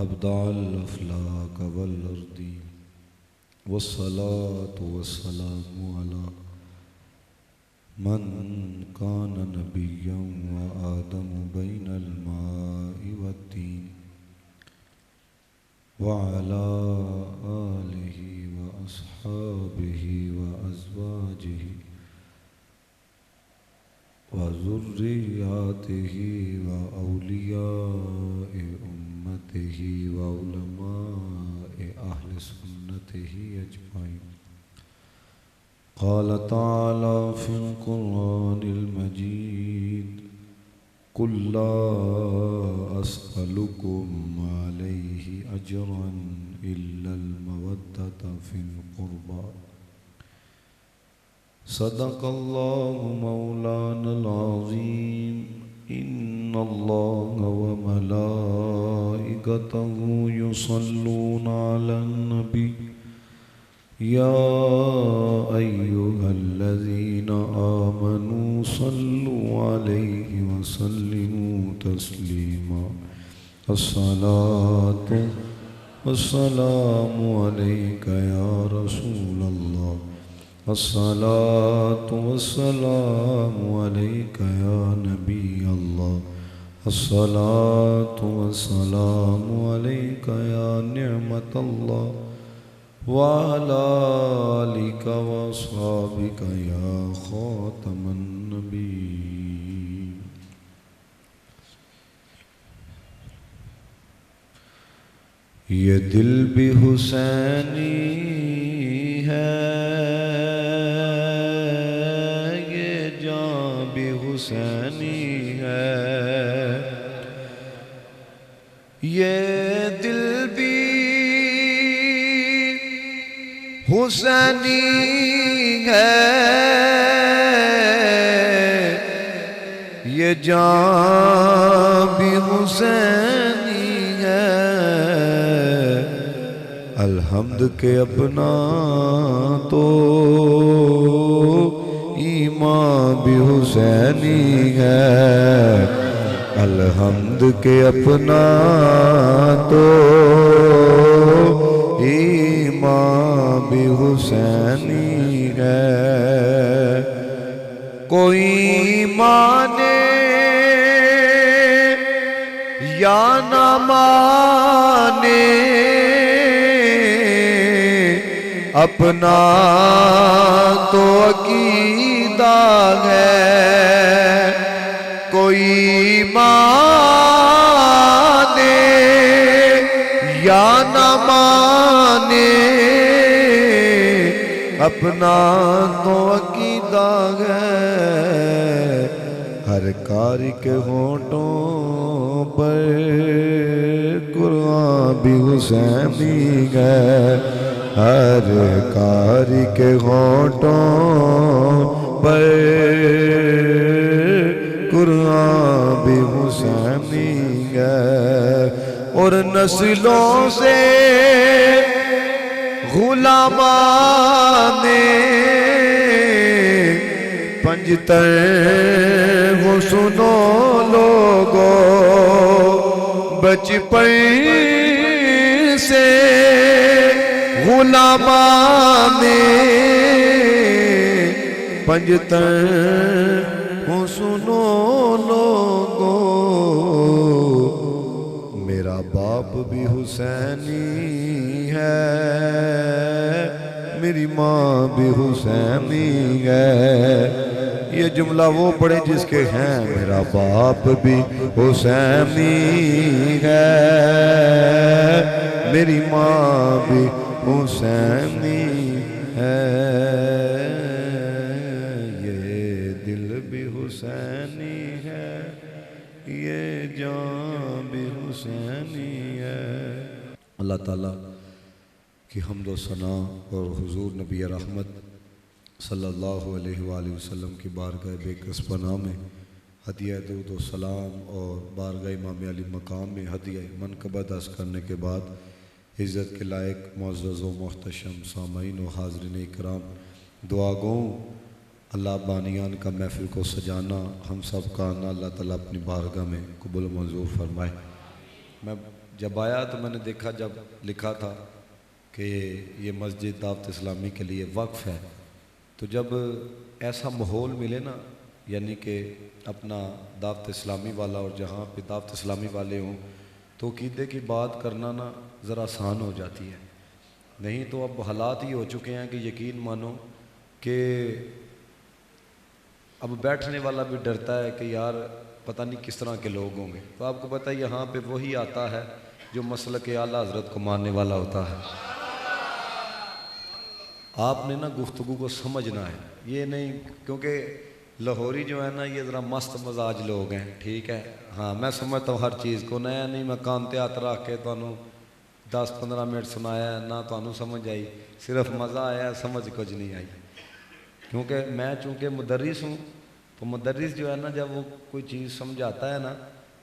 أبدع الأفلاك والأرض والصلاة والسلام على من كان نبيا وآدم بين الماء والدين وعلى آله وأصحابه وأزواجه وذرياته وأولياء أمته وعلماء أهل سنته أجمعين. قال تعالى في القرآن المجيد: قل لا أسألكم عليه أجرا إلا المودة في القربى. صدق الله مولانا العظيم. إن الله وملائكته يصلون على النبي يا أيها الذين آمنوا صلوا عليه وسلموا تسليما. الصلاة والسلام عليك يا رسول الله. الصلاة والسلام عليك يا نبي الله. الصلاة والسلام عليك يا نعمة الله وعلى آلك وأصحابك يا خاتم النبي. یہ دل بھی حسینی ہے، یہ جان بھی حسینی ہے، یہ دل بھی حسینی ہے، یہ جان بھی حسینی ہے، الحمد کے اپنا تو ایمان بھی حسینی ہے، الحمد کے اپنا تو ایمان بھی حسینی ہے۔ کوئی مانے یا نہ مانے اپنا تو عقیدہ ہے، کوئی مانے یا نہ مانے اپنا تو عقیدہ ہے، ہر کاری کے ہونٹوں پر قرآن بھی حسینی ہے، ہر کاری کے ہونٹوں پر قرآن بھی حسینی ہے، اور نسلوں سے غلامان پنجتر ہو سنو لوگو، بچپن سے غلامان پنجتر ہو سنو لوگو، میرا باپ بھی حسینی ہے، میری ماں بھی حسینی ہے، یہ جملہ وہ پڑھے جس کے ہیں میرا باپ بھی حسینی ہے، میری ماں بھی حسینی ہے، یہ دل بھی حسینی ہے، یہ جان بھی حسینی ہے۔ اللہ تعالیٰ کی حمد و ثنا اور حضور نبی رحمت صلی اللہ علیہ وآلہ وسلم کی بارگاہ بے کس پناہ میں ہدیہ درود و سلام اور بارگاہ امام علی مقام میں ہدیہ منقبت عرض کرنے کے بعد عزت کے لائق معزز و محتشم سامعین و حاضرین اکرام، دعا گوں اللہ بانیان کا محفل کو سجانا ہم سب کا آنا اللہ تعالیٰ اپنی بارگاہ میں قبول و منظور فرمائے۔ میں جب آیا تو میں نے دیکھا جب لکھا تھا کہ یہ مسجد دعوت اسلامی کے لیے وقف ہے، تو جب ایسا ماحول ملے نا، یعنی کہ اپنا دعوت اسلامی والا اور جہاں پہ دعوت اسلامی والے ہوں، تو عقیدے کی بات کرنا نا ذرا آسان ہو جاتی ہے۔ نہیں تو اب حالات ہی ہو چکے ہیں کہ یقین مانو کہ اب بیٹھنے والا بھی ڈرتا ہے کہ یار پتہ نہیں کس طرح کے لوگ ہوں گے۔ تو آپ کو پتہ ہے یہاں پہ وہی آتا ہے جو مسلک اعلیٰ حضرت کو ماننے والا ہوتا ہے۔ آپ نے نا گفتگو کو سمجھنا ہے، یہ نہیں، کیونکہ لاہوری جو ہے نا یہ ذرا مست مزاج لوگ ہیں، ٹھیک ہے، ہاں میں سمجھتا ہوں ہر چیز کو، نیا نہیں میں کان تے ہاتھ رکھ کے تانوں 10-15 منٹ سنایا نہ تانوں سمجھ آئی، صرف مزہ آیا، سمجھ کچھ نہیں آئی۔ کیونکہ میں چونکہ مدرس ہوں، تو مدرس جو ہے نا جب وہ کوئی چیز سمجھاتا ہے نا،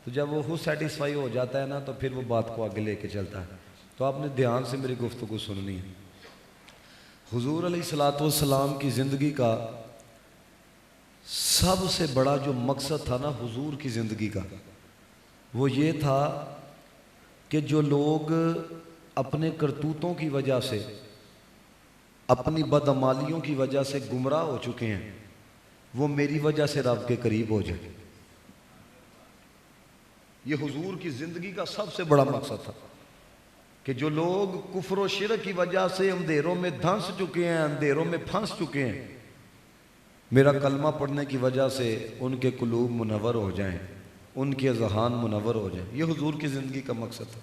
تو جب وہ خود سیٹسفائی ہو جاتا ہے نا تو پھر وہ بات کو آگے لے کے چلتا ہے۔ تو آپ نے دھیان سے میری گفتگو سننی ہے۔ حضور علیہ الصلوۃ والسلام کی زندگی کا سب سے بڑا جو مقصد تھا نا حضور کی زندگی کا، وہ یہ تھا کہ جو لوگ اپنے کرتوتوں کی وجہ سے، اپنی بدعمالیوں کی وجہ سے گمراہ ہو چکے ہیں، وہ میری وجہ سے رب کے قریب ہو جائیں۔ یہ حضور کی زندگی کا سب سے بڑا مقصد تھا کہ جو لوگ کفر و شرک کی وجہ سے اندھیروں میں دھنس چکے ہیں، اندھیروں میں پھنس چکے ہیں، میرا کلمہ پڑھنے کی وجہ سے ان کے قلوب منور ہو جائیں، ان کے اذہان منور ہو جائیں۔ یہ حضور کی زندگی کا مقصد تھا۔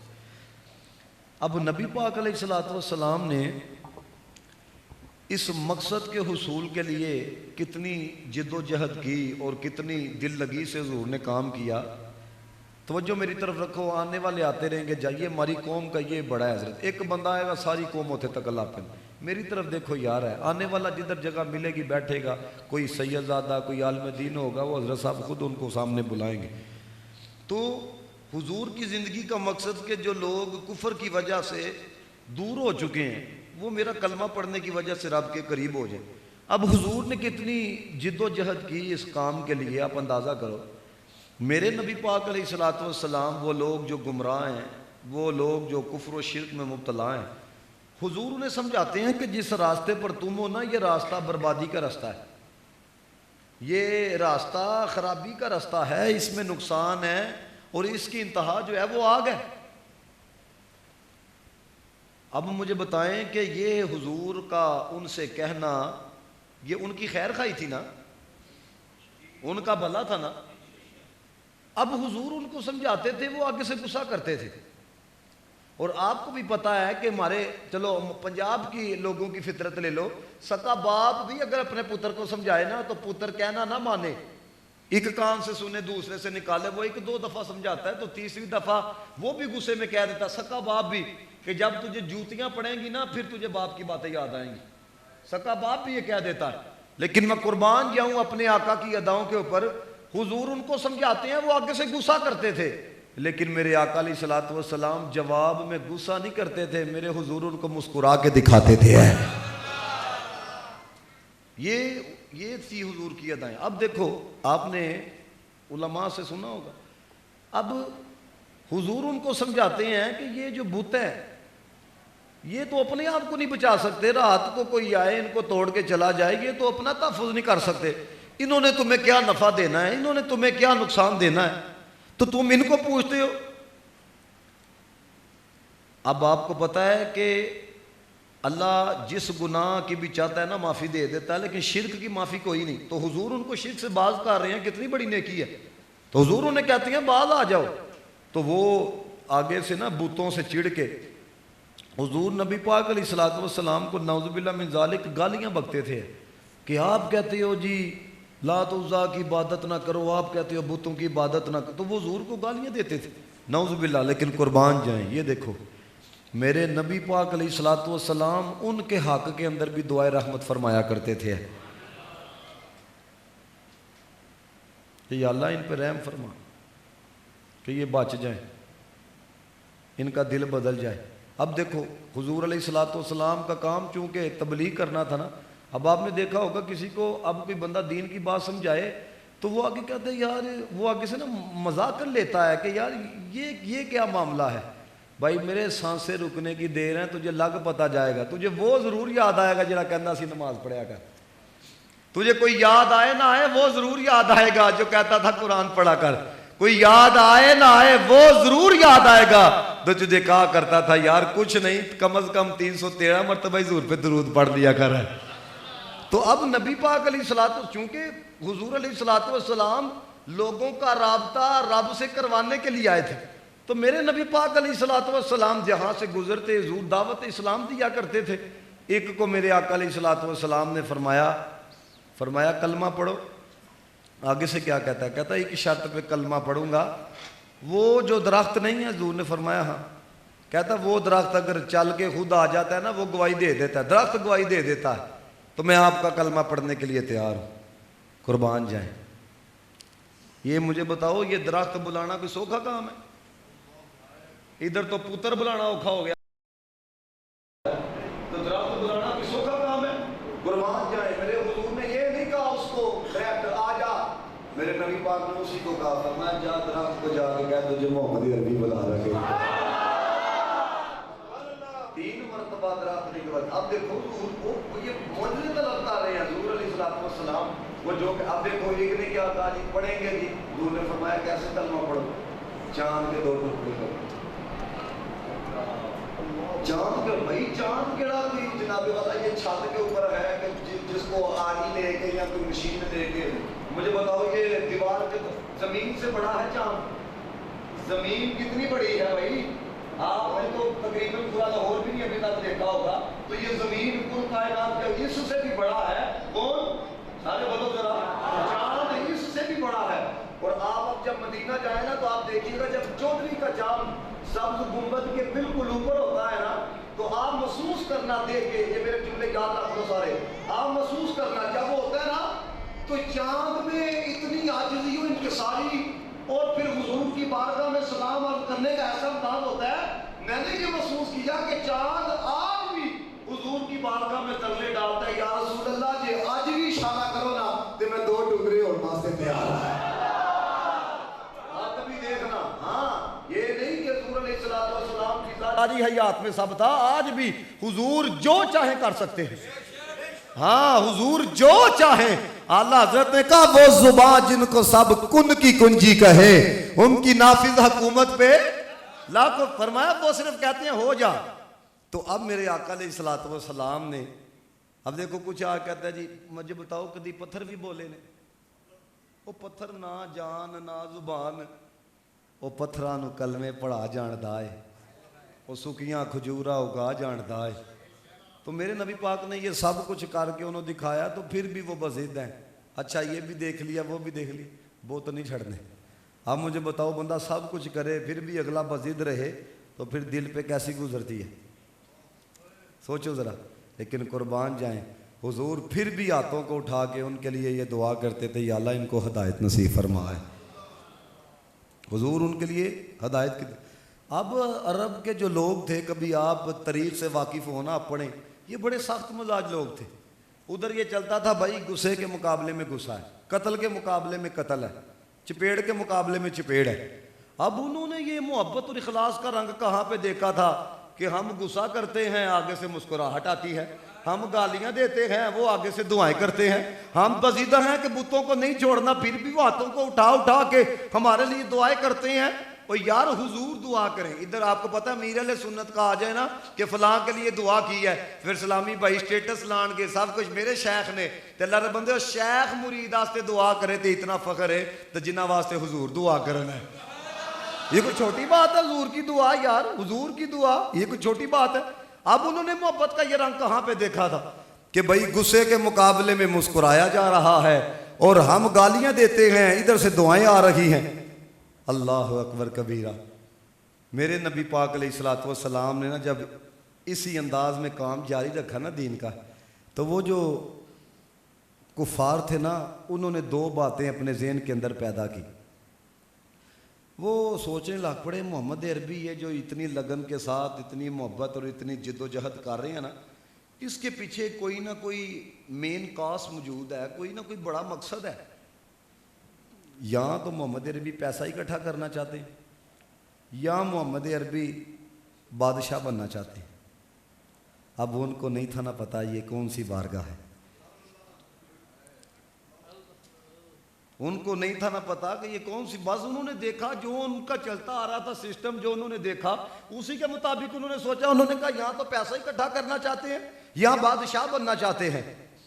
اب نبی پاک علیہ الصلوۃ والسلام نے اس مقصد کے حصول کے لیے کتنی جد و جہد کی اور کتنی دل لگی سے حضور نے کام کیا۔ توجہ میری طرف رکھو، آنے والے آتے رہیں گے، جائیے ہماری قوم کا یہ بڑا ہے حضرت، ایک بندہ آئے گا ساری قوم ہوتے تک اللہ پہ، میری طرف دیکھو یار ہے، آنے والا جدھر جگہ ملے گی بیٹھے گا، کوئی سید زادہ کوئی عالم دین ہوگا، وہ حضرت صاحب خود ان کو سامنے بلائیں گے۔ تو حضور کی زندگی کا مقصد کہ جو لوگ کفر کی وجہ سے دور ہو چکے ہیں، وہ میرا کلمہ پڑھنے کی وجہ سے رب کے قریب ہو جائیں۔ اب حضور نے کتنی جد و جہد کی اس کام کے لیے، آپ اندازہ کرو۔ میرے نبی پاک علیہ الصلوۃ والسلام، وہ لوگ جو گمراہ ہیں، وہ لوگ جو کفر و شرک میں مبتلا ہیں، حضور انہیں سمجھاتے ہیں کہ جس راستے پر تم ہو نا، یہ راستہ بربادی کا راستہ ہے، یہ راستہ خرابی کا راستہ ہے، اس میں نقصان ہے اور اس کی انتہا جو ہے وہ آگ ہے۔ اب مجھے بتائیں کہ یہ حضور کا ان سے کہنا، یہ ان کی خیر خواہی تھی نا، ان کا بھلا تھا نا۔ اب حضور ان کو سمجھاتے تھے، وہ آگے سے غصہ کرتے تھے۔ اور آپ کو بھی پتا ہے کہ ہمارے، چلو پنجاب کی لوگوں کی فطرت لے لو، سکا باپ بھی اگر اپنے پتر کو سمجھائے نا تو پتر کہنا نہ مانے، ایک کان سے سنے دوسرے سے نکالے، وہ 1-2 دفعہ سمجھاتا ہے تو تیسری دفعہ وہ بھی غصے میں کہہ دیتا، سکا باپ بھی، کہ جب تجھے جوتیاں پڑیں گی نا پھر تجھے باپ کی باتیں یاد آئیں گی، سکا باپ بھی یہ کہہ دیتا ہے۔ لیکن میں قربان جاؤں اپنے آقا کی اداؤں کے اوپر، حضور ان کو سمجھاتے ہیں، وہ آگے سے غصہ کرتے تھے، لیکن میرے آقا علیہ الصلوۃ والسلام جواب میں غصہ نہیں کرتے تھے، میرے حضور ان کو مسکرا کے دکھاتے تھے۔ یہ تھی حضور کی ادائیں۔ اب دیکھو، آپ نے علماء سے سنا ہوگا، اب حضور ان کو سمجھاتے ہیں کہ یہ جو بت ہے یہ تو اپنے آپ کو نہیں بچا سکتے، رات کو کوئی آئے ان کو توڑ کے چلا جائے، یہ تو اپنا تحفظ نہیں کر سکتے، انہوں نے تمہیں کیا نفع دینا ہے، انہوں نے تمہیں کیا نقصان دینا ہے، تو تم ان کو پوچھتے ہو۔ اب آپ کو پتا ہے کہ اللہ جس گناہ کی بھی چاہتا ہے نا معافی دے دیتا ہے، لیکن شرک کی معافی کوئی نہیں۔ تو حضور ان کو شرک سے باز کر رہے ہیں، کتنی بڑی نیکی ہے۔ تو حضور انہیں کہتے ہیں باز آ جاؤ، تو وہ آگے سے نا بتوں سے چڑھ کے حضور نبی پاک علیہ الصلوۃ والسلام کو نعوذ باللہ من ذالک گالیاں بکتے تھے کہ آپ کہتے ہو جی لات عزا کی عبادت نہ کرو، آپ کہتے ہو بتوں کی عبادت نہ کرو، تو وہ حضور کو گالیاں دیتے تھے نعوذ باللہ۔ لیکن قربان جائیں، یہ دیکھو میرے نبی پاک علیہ الصلوۃ والسلام ان کے حق کے اندر بھی دعائے رحمت فرمایا کرتے تھے کہ یا اللہ ان پہ رحم فرما کہ یہ بچ جائیں، ان کا دل بدل جائے۔ اب دیکھو حضور علیہ الصلوۃ والسلام کا کام چونکہ تبلیغ کرنا تھا نا، اب آپ نے دیکھا ہوگا کسی کو اب کوئی بندہ دین کی بات سمجھائے تو وہ آگے کہتے ہیں یار، وہ آگے سے نا مذاق کر لیتا ہے کہ یار یہ کیا معاملہ ہے، بھائی میرے سانسیں رکنے کی دیر ہے، تجھے لگ پتا جائے گا، تجھے وہ ضرور یاد آئے گا جڑا کہنا سی نماز پڑھیا کر، تجھے کوئی یاد آئے نہ آئے وہ ضرور یاد آئے گا جو کہتا تھا قرآن پڑھا کر، کوئی یاد آئے نہ آئے وہ ضرور یاد آئے گا تو تجھے کہا کرتا تھا یار کچھ نہیں کم از کم 313 مرتبہ حضور پہ درود پڑھ لیا کر ہے۔ تو اب نبی پاک علیہ الصلوۃ، چونکہ حضور علیہ الصلوۃ والسلام لوگوں کا رابطہ رب سے کروانے کے لیے آئے تھے، تو میرے نبی پاک علیہ الصلوۃ والسلام جہاں سے گزرتے حضور دعوت اسلام دیا کرتے تھے۔ ایک کو میرے آقا علیہ الصلوۃ والسلام نے فرمایا کلمہ پڑھو۔ آگے سے کیا کہتا ہے؟ کہتا ہے ایک شرط پہ کلمہ پڑھوں گا، وہ جو درخت نہیں ہے، حضور نے فرمایا ہاں، کہتا وہ درخت اگر چل کے خود آ جاتا ہے نا، وہ گواہی دے دیتا ہے، درخت گواہی دے دیتا ہے، تو میں آپ کا کلمہ پڑھنے کے لیے تیار ہوں، قربان جائیں۔ یہ مجھے بتاؤ، یہ درخت بلانا کوئی سوکھا کام ہے؟ ادھر تو پتر بلانا اوکھا ہو گیا، تو درخت بلانا کوئی سوکھا کام ہے؟ قربان جائیں، میرے حضور نے یہ نہیں کہا اس کو درخت آ جا، میرے نبی پاک نے اسی کو کہا فرمایا جا درخت کو جا کے کہہ تجھے محمد عربی بلا رکھے۔ 3 مرتبہ درخت نکلا۔ اب دیکھو حضور کو یہ معجزے طلب کر رہے ہیں حضور علیہ الصلوۃ والسلام، وہ جو کہ اب دیکھو ایک نے کیا کہا جی پڑھیں گے جی، حضور نے فرمایا کیسے کلمہ پڑھو؟ چاند کے 2 ٹکڑے کرو۔ چاند کے بھائی چاند کیڑا کوئی جناب والا یہ چھت کے اوپر ہے کہ جس کو آری لے کے یا کوئی مشین لے کے، مجھے بتاؤ یہ دیوار کے زمین سے بڑا ہے چاند؟ زمین کتنی بڑی ہے بھائی؟ آپ نے تو تقریباً پورا لاہور بھی نہیں ابھی تک دیکھا ہوگا، تو یہ زمین کل کائنات کا اس سے بھی بڑا ہے کون؟ سارے بولو ذرا، چاند اس سے بھی بڑا ہے۔ اور آپ اب جب مدینہ جائیں نا تو آپ دیکھیے گا جب چودھری کا چاند سبز گنبد کے بالکل اوپر ہوتا ہے نا، تو آپ محسوس کرنا، دیکھ کے یہ میرے جملے یاد رکھ لو سارے، آپ محسوس کرنا جب وہ ہوتا ہے نا تو چاند میں اتنی عاجزی و انکساری اور پھر حضور کی بارگاہ میں سلام عرض کرنے کا ایسا انداز ہوتا ہے۔ میں نے یہ محسوس کیا کہ چاند آج بھی حضور کی بارگاہ میں ترلے ڈالتا ہے، یا رسول اللہ جی آج بھی اشارہ کرو نا کہ میں 2 ٹکڑے اور واسطے تیار ہوں۔ کبھی دیکھنا، ہاں یہ نہیں کہ حضور علیہ الصلوۃ والسلام کی ساری حیات میں سب تھا، آج بھی حضور جو چاہیں کر سکتے ہیں۔ ہاں حضور جو چاہیں، اعلیٰ حضرت نے کہا وہ زبان جن کو سب کن کی کنجی کہے ان کی نافذ حکومت پہ لاکھوں، فرمایا وہ صرف کہتے ہیں ہو جا۔ تو اب میرے آقا علیہ الصلوۃ والسلام نے، اب دیکھو کچھ آ کہتا ہے جی مجھے بتاؤ کدی پتھر بھی بولے نے؟ وہ پتھر نہ جان نہ زبان، وہ پتھراں نو کلمے پڑھا جاندا ہے، وہ سکیاں کھجورا اگا جاندا ہے۔ تو میرے نبی پاک نے یہ سب کچھ کر کے انہوں دکھایا، تو پھر بھی وہ بضد ہیں، اچھا یہ بھی دیکھ لیا وہ بھی دیکھ لی، وہ تو نہیں چھڑنے۔ اب مجھے بتاؤ بندہ سب کچھ کرے پھر بھی اگلا بضد رہے تو پھر دل پہ کیسی گزرتی ہے، سوچو ذرا۔ لیکن قربان جائیں حضور پھر بھی ہاتھوں کو اٹھا کے ان کے لیے یہ دعا کرتے تھے یا اللہ ان کو ہدایت نصیب فرمائے۔ حضور ان کے لیے ہدایت کی۔ اب عرب کے جو لوگ تھے، کبھی آپ طریق سے واقف ہونا پڑھیں، یہ بڑے سخت مزاج لوگ تھے۔ ادھر یہ چلتا تھا بھائی غصے کے مقابلے میں غصہ ہے، قتل کے مقابلے میں قتل ہے، چپیڑ کے مقابلے میں چپیڑ ہے۔ اب انہوں نے یہ محبت اور اخلاص کا رنگ کہاں پہ دیکھا تھا کہ ہم غصہ کرتے ہیں آگے سے مسکراہٹ آتی ہے، ہم گالیاں دیتے ہیں وہ آگے سے دعائیں کرتے ہیں، ہم بزیدہ ہیں کہ بتوں کو نہیں چھوڑنا پھر بھی وہ ہاتھوں کو اٹھا اٹھا کے ہمارے لیے دعائیں کرتے ہیں۔ اور یار حضور دعا کریں، ادھر آپ کو پتہ ہے امیر اہل سنت کا آ جائے نا کہ فلاں کے لیے دعا کی ہے، پھر سلامی بھائی سٹیٹس لان کے سب کچھ میرے شیخ نے، تے اللہ دے بندے شیخ مرید واسطے دعا کرے تے اتنا فخر ہے تے جنہ واسطے حضور دعا کرنا ہے۔ یہ کوئی چھوٹی بات ہے حضور کی دعا؟ یار حضور کی دعا یہ کوئی چھوٹی بات ہے؟ اب انہوں نے محبت کا یہ رنگ کہاں پہ دیکھا تھا کہ بھائی غصے کے مقابلے میں مسکرایا جا رہا ہے اور ہم گالیاں دیتے ہیں، ادھر سے دعائیں آ رہی ہیں۔ اللہ اکبر کبیرہ۔ میرے نبی پاک علیہ الصلوۃ والسلام نے نا جب اسی انداز میں کام جاری رکھا نا دین کا، تو وہ جو کفار تھے نا انہوں نے 2 باتیں اپنے ذہن کے اندر پیدا کی۔ وہ سوچنے لگ پڑے محمد عربی یہ جو اتنی لگن کے ساتھ اتنی محبت اور اتنی جد و جہد کر رہے ہیں نا، اس کے پیچھے کوئی نہ کوئی مین کاز موجود ہے، کوئی نہ کوئی بڑا مقصد ہے۔ یا تو محمد عربی پیسہ اکٹھا کرنا چاہتے ہیں، یا محمد عربی بادشاہ بننا چاہتے ہیں. اب ان کو نہیں تھا نہ پتا یہ کون سی بارگاہ ہے. ان کو نہیں تھا نہ پتا کہ یہ کون سی. بس انہوں نے دیکھا جو ان کا چلتا آ رہا تھا سسٹم، جو انہوں نے دیکھا اسی کے مطابق انہوں نے سوچا. انہوں نے کہا یہاں تو پیسہ اکٹھا کرنا چاہتے ہیں، یہاں بادشاہ بننا چاہتے ہیں.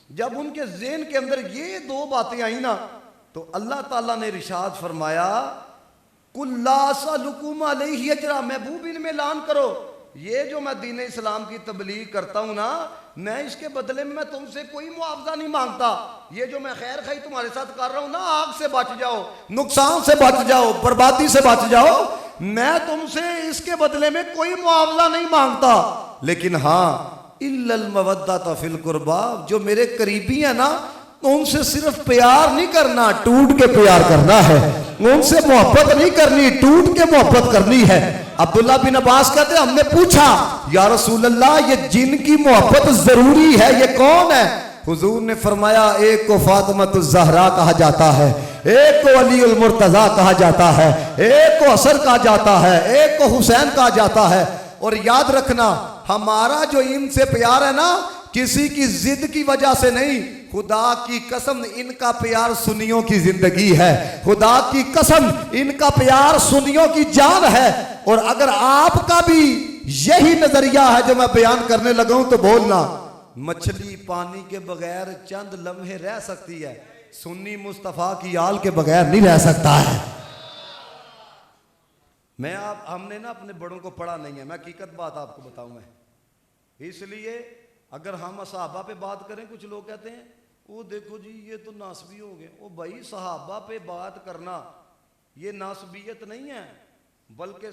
جب ان کے ذہن کے اندر یہ دو باتیں آئیں نا تو اللہ تعالیٰ نے ارشاد فرمایا قُلْ لَا أَسْأَلُكُمْ عَلَيْهِ أَجْرًا. محبوب ان میں اعلان کرو یہ جو میں دین اسلام کی تبلیغ کرتا ہوں نا، میں اس کے بدلے میں تم سے کوئی معاوضہ نہیں مانگتا. یہ جو میں خیر خواہی تمہارے ساتھ کر رہا ہوں نا، آگ سے بچ جاؤ، نقصان سے بچ جاؤ، بربادی سے بچ جاؤ، میں تم سے اس کے بدلے میں کوئی معاوضہ نہیں مانگتا. لیکن ہاں إِلَّا الْمَوَدَّةَ فِي الْقُرْبَى، جو میرے قریبی ہیں نا ان سے صرف پیار نہیں کرنا، ٹوٹ کے پیار کرنا ہے. ان سے محبت نہیں کرنی، ٹوٹ کے محبت کرنی ہے. عبداللہ بن عباس کہتے ہیں ہم نے پوچھا یا رسول اللہ یہ جن کی محبت ضروری ہے یہ کون ہے؟ حضور نے فرمایا ایک کو فاطمۃ الزہرا کہا جاتا ہے، ایک کو علی المرتضیٰ کہا جاتا ہے، ایک کو حسن کہا جاتا ہے، ایک کو حسین کہا جاتا ہے. اور یاد رکھنا ہمارا جو ان سے پیار ہے نا کسی کی ضد کی وجہ سے نہیں. خدا کی قسم ان کا پیار سنیوں کی زندگی ہے، خدا کی قسم ان کا پیار سنیوں کی جان ہے. اور اگر آپ کا بھی یہی نظریہ ہے جو میں بیان کرنے لگا ہوں تو بولنا. مچھلی پانی کے بغیر چند لمحے رہ سکتی ہے، سنی مصطفیٰ کی آل کے بغیر نہیں رہ سکتا ہے. ہم نے نا اپنے بڑوں کو پڑھا نہیں ہے، میں حقیقت بات آپ کو بتاؤں. میں اس لیے اگر ہم صحابہ پہ بات کریں کچھ لوگ کہتے ہیں وہ دیکھو جی یہ تو ناسبی ہو گئے. وہ بھائی صحابہ پہ بات کرنا یہ ناسبیت نہیں ہے، بلکہ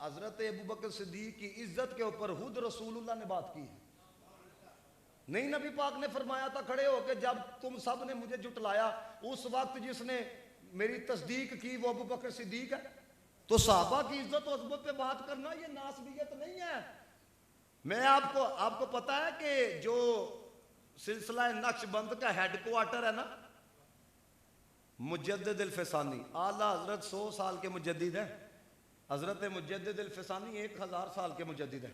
حضرت ابوبکر صدیق کی عزت کے اوپر خود رسول اللہ نے بات کی ہے. نہیں نبی پاک نے فرمایا تھا کھڑے ہو کے جب تم سب نے مجھے جھٹلایا اس وقت جس نے میری تصدیق کی وہ ابوبکر صدیق ہے. تو صحابہ کی عزت و عظمت پہ بات کرنا یہ ناسبیت نہیں ہے. میں آپ کو پتا ہے کہ جو سلسلہ نقش بند کا ہیڈ کوارٹر ہے نا مجدد الفسانی، اعلیٰ حضرت 100 سال کے مجدد ہیں. حضرت مجدد الفسانی 1000 سال کے مجدد ہیں.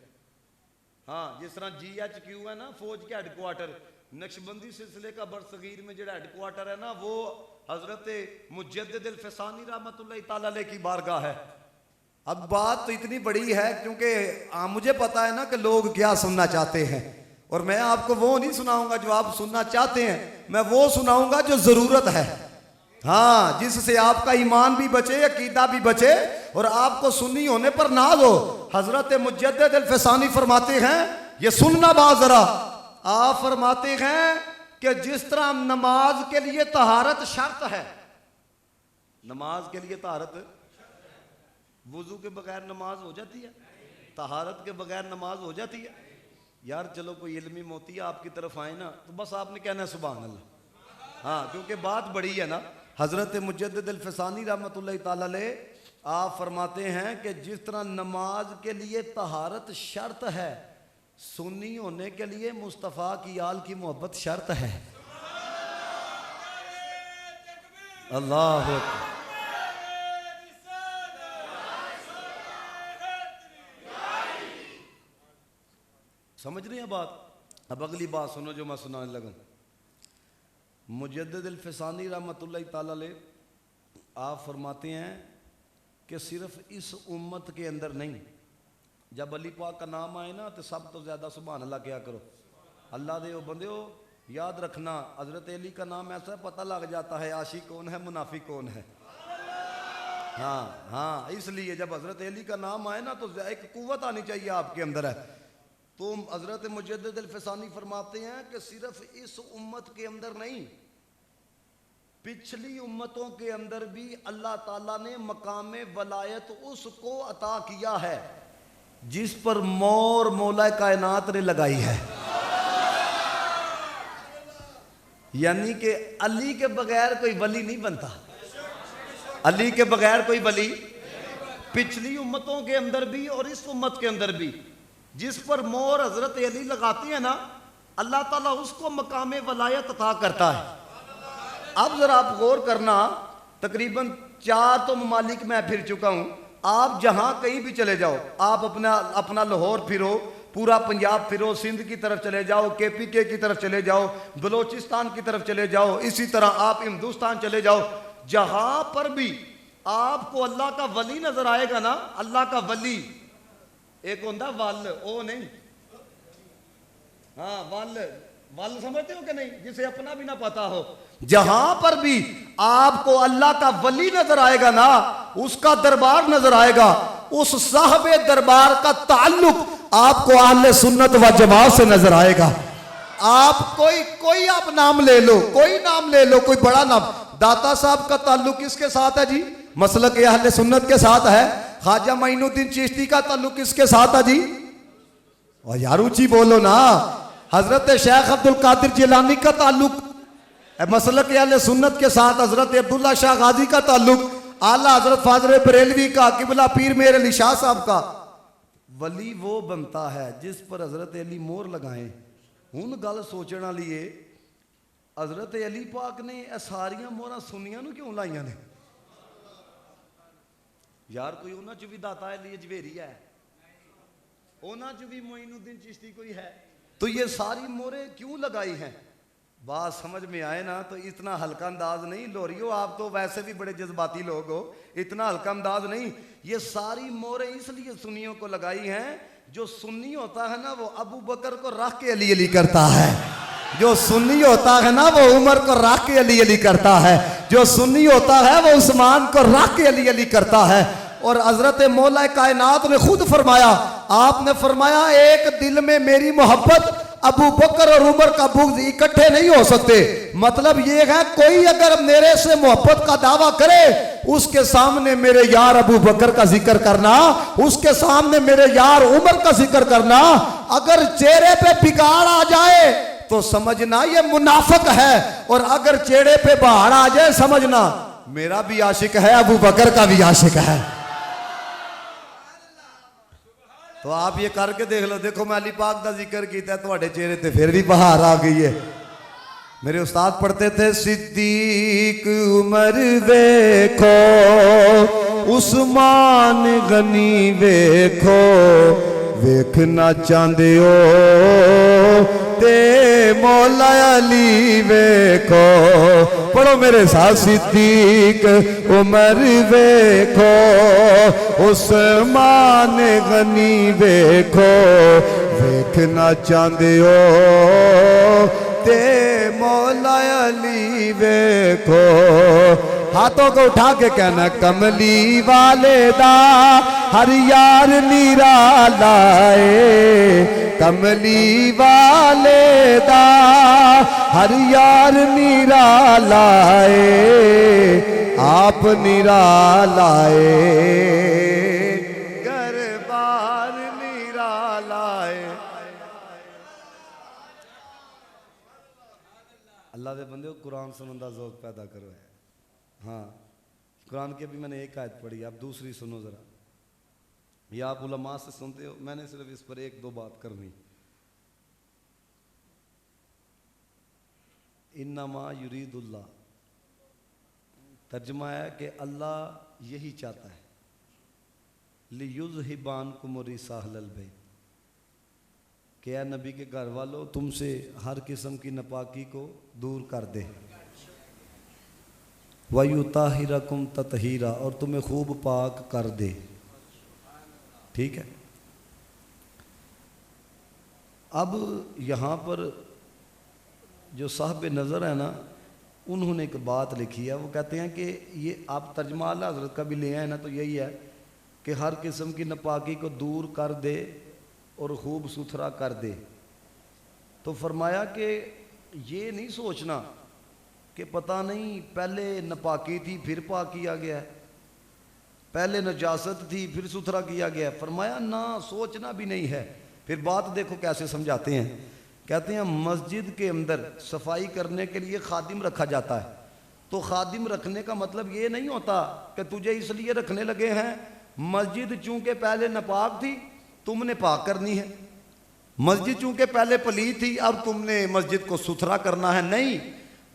ہاں جس طرح GHQ ہے نا فوج کے ہیڈ کوارٹر، نقشبندی سلسلے کا برصغیر میں جڑا ہیڈ کوارٹر ہے نا وہ حضرت مجدد الفسانی رحمۃ اللہ تعالی علیہ کی بارگاہ ہے. اب بات تو اتنی بڑی ہے کیونکہ مجھے پتا ہے نا کہ لوگ کیا سننا چاہتے ہیں، اور میں آپ کو وہ نہیں سناؤں گا جو آپ سننا چاہتے ہیں، میں وہ سناؤں گا جو ضرورت ہے. ہاں جس سے آپ کا ایمان بھی بچے، عقیدہ بھی بچے اور آپ کو سنی ہونے پر ناز ہو. حضرت مجدد الفسانی فرماتے ہیں، یہ سننا بات ذرا، آپ فرماتے ہیں کہ جس طرح نماز کے لیے طہارت شرط ہے، نماز کے لیے طہارت، وضو کے بغیر نماز ہو جاتی ہے، طہارت کے بغیر نماز ہو جاتی ہے. یار چلو کوئی علمی موتی آپ کی طرف آئے نا تو بس آپ نے کہنا ہے سبحان اللہ. ہاں کیونکہ بات بڑی ہے نا. حضرت مجدد الفسانی رحمۃ اللہ تعالی علیہ آپ فرماتے ہیں کہ جس طرح نماز کے لیے طہارت شرط ہے، سنی ہونے کے لیے مصطفیٰ کی آل کی محبت شرط ہے. اللہ اکبر. سمجھ رہے ہیں بات؟ اب اگلی بات سنو جو میں سنانے لگا. مجدد الفسانی رحمۃ اللہ تعالی علیہ آپ فرماتے ہیں کہ صرف اس امت کے اندر نہیں، جب علی پاک کا نام آئے نا تو سب تو زیادہ سبحان اللہ کیا کرو. اللہ دے بندیو یاد رکھنا حضرت علی کا نام ایسا پتہ لگ جاتا ہے عاشق کون ہے منافق کون ہے. ہاں اس لیے جب حضرت علی کا نام آئے نا تو ایک قوت آنی چاہیے آپ کے اندر ہے. تو حضرت مجدد الفسانی فرماتے ہیں کہ صرف اس امت کے اندر نہیں، پچھلی امتوں کے اندر بھی اللہ تعالیٰ نے مقام ولایت اس کو عطا کیا ہے جس پر مور مولا کائنات نے لگائی ہے. یعنی کہ علی کے بغیر کوئی ولی نہیں بنتا، علی کے بغیر کوئی ولی. پچھلی امتوں کے اندر بھی اور اس امت کے اندر بھی جس پر مور حضرت علی لگاتی ہیں نا اللہ تعالیٰ اس کو مقام ولایت عطا کرتا ہے. اب ذرا آپ غور کرنا، تقریباً 4 تو ممالک میں پھر چکا ہوں، آپ جہاں کہیں بھی چلے جاؤ، آپ اپنا لاہور پھرو، پورا پنجاب پھرو، سندھ کی طرف چلے جاؤ، KPK کی طرف چلے جاؤ، بلوچستان کی طرف چلے جاؤ، اسی طرح آپ ہندوستان چلے جاؤ، جہاں پر بھی آپ کو اللہ کا ولی نظر آئے گا نا، اللہ کا ولی، ایک ہوندہ ول، او نہیں، ہاں ول سمجھتے ہو کہ نہیں، جسے اپنا بھی نہ پتا ہو، جہاں پر بھی آپ کو اللہ کا ولی نظر آئے گا نا، اس کا دربار نظر آئے گا، اس صاحب دربار کا تعلق آپ کو اہل سنت و جماعت سے نظر آئے گا۔ آپ کوئی آپ نام لے لو، کوئی نام لے لو، کوئی بڑا نام، داتا صاحب کا تعلق کس کے ساتھ ہے جی؟ مسلک اہل سنت کے ساتھ ہے۔ خواجہ معین الدین چشتی کا تعلق کس کے ساتھ ہے جی؟ اور یار اونچی بولو نا۔ حضرت شیخ عبد القادر جیلانی کا تعلق مسلک اہل سنت کے ساتھ، حضرت عبداللہ شاہ غازی کا تعلق، اعلیٰ حضرت فاضل بریلوی کا، قبلہ پیر میر علی شاہ صاحب کا۔ ولی وہ بنتا ہے جس پر حضرت علی مور لگائیں۔ ہن گل سوچنا لیے حضرت علی پاک نے ساریاں مورا سنیاں نو کیوں لائیاں نے؟ یار کوئی انہاں چ بھی داتا علی اجویری ہے، انہاں چ بھی معین الدین چشتی کوئی ہے، تو یہ ساری موریں کیوں لگائی ہیں؟ بات سمجھ میں آئے نا تو اتنا ہلکا انداز نہیں، لوریو آپ تو ویسے بھی بڑے جذباتی لوگ ہو، اتنا ہلکا انداز نہیں۔ یہ ساری موریں اس لیے سنیوں کو لگائی ہیں، جو سنی ہوتا ہے نا وہ ابو بکر کو رکھ کے علی علی کرتا ہے، جو سنی ہوتا ہے نا وہ عمر کو رکھ کے علی علی کرتا ہے، جو سنی ہوتا ہے وہ عثمان کو رکھ کے علی علی کرتا ہے۔ اور حضرت مولا کائنات نے خود فرمایا، آپ نے فرمایا ایک دل میں میری محبت، ابو بکر اور عمر کا بغض اکٹھے نہیں ہو سکتے۔ مطلب یہ ہے کوئی اگر میرے سے محبت کا دعویٰ کرے، اس کے سامنے میرے یار ابو بکر کا ذکر کرنا، اس کے سامنے میرے یار عمر کا ذکر کرنا، اگر چہرے پہ بگاڑ آ جائے تو سمجھنا یہ منافق ہے، اور اگر چہرے پہ بہار آ جائے سمجھنا میرا بھی عاشق ہے، ابو بکر کا بھی عاشق ہے۔ تو آپ یہ کر کے دیکھ لو، دیکھو میں علی پاک دا ذکر کیتا ہے تواڈے چہرے تے پھر بھی بہار آ گئی ہے۔ میرے استاد پڑھتے تھے، صدیق عمر ویکھو، عثمان غنی ویکھو، ویکھنا چاہندے ہو تے مولا علی ویکھو۔ پڑھو میرے ساتھ، صدیق عمر ویکھو، عثمان غنی ویکھو، ویکھنا چاہندے ہو تے مولا علی ویکھو۔ ہاتھوں کو اٹھا کے کہنا، کملی والے دا ہر یار نیرا لائے، کملی والے دا ہر یار نیرا لائے، آپ نیرا لائے، گھر بار نیرا لائے۔ اللہ دے بندے کو قرآن سنن دا ذوق پیدا کرو ہے۔ ہاں قرآن کی ابھی میں نے ایک آیت پڑھی، آپ دوسری سنو ذرا، یا آپ علماء سے سنتے ہو، میں نے صرف اس پر ایک دو بات کرنی۔ انما یرید اللہ، ترجمہ ہے کہ اللہ یہی چاہتا ہے، لیذھب عنکم الرجس اہل البیت، کہ اے نبی کے گھر والوں تم سے ہر قسم کی ناپاکی کو دور کر دے، وَيُطَہِّرَکُمْ تَطْہِیرًا، اور تمہیں خوب پاک کر دے۔ ٹھیک ہے، اب یہاں پر جو صاحب نظر ہے نا، انہوں نے ایک بات لکھی ہے، وہ کہتے ہیں کہ یہ آپ ترجمہ اعلیٰ حضرت کا بھی لے آئے نا، تو یہی ہے کہ ہر قسم کی ناپاکی کو دور کر دے اور خوب ستھرا کر دے۔ تو فرمایا کہ یہ نہیں سوچنا کہ پتہ نہیں پہلے ناپاکی تھی پھر پاک کیا گیا ہے، پہلے نجاست تھی پھر ستھرا کیا گیا ہے۔ فرمایا نہ، سوچنا بھی نہیں ہے۔ پھر بات دیکھو کیسے سمجھاتے ہیں، کہتے ہیں مسجد کے اندر صفائی کرنے کے لیے خادم رکھا جاتا ہے، تو خادم رکھنے کا مطلب یہ نہیں ہوتا کہ تجھے اس لیے رکھنے لگے ہیں مسجد چونکہ پہلے ناپاک تھی تم نے پاک کرنی ہے، مسجد چونکہ پہلے پلیت تھی اب تم نے مسجد کو ستھرا کرنا ہے، نہیں،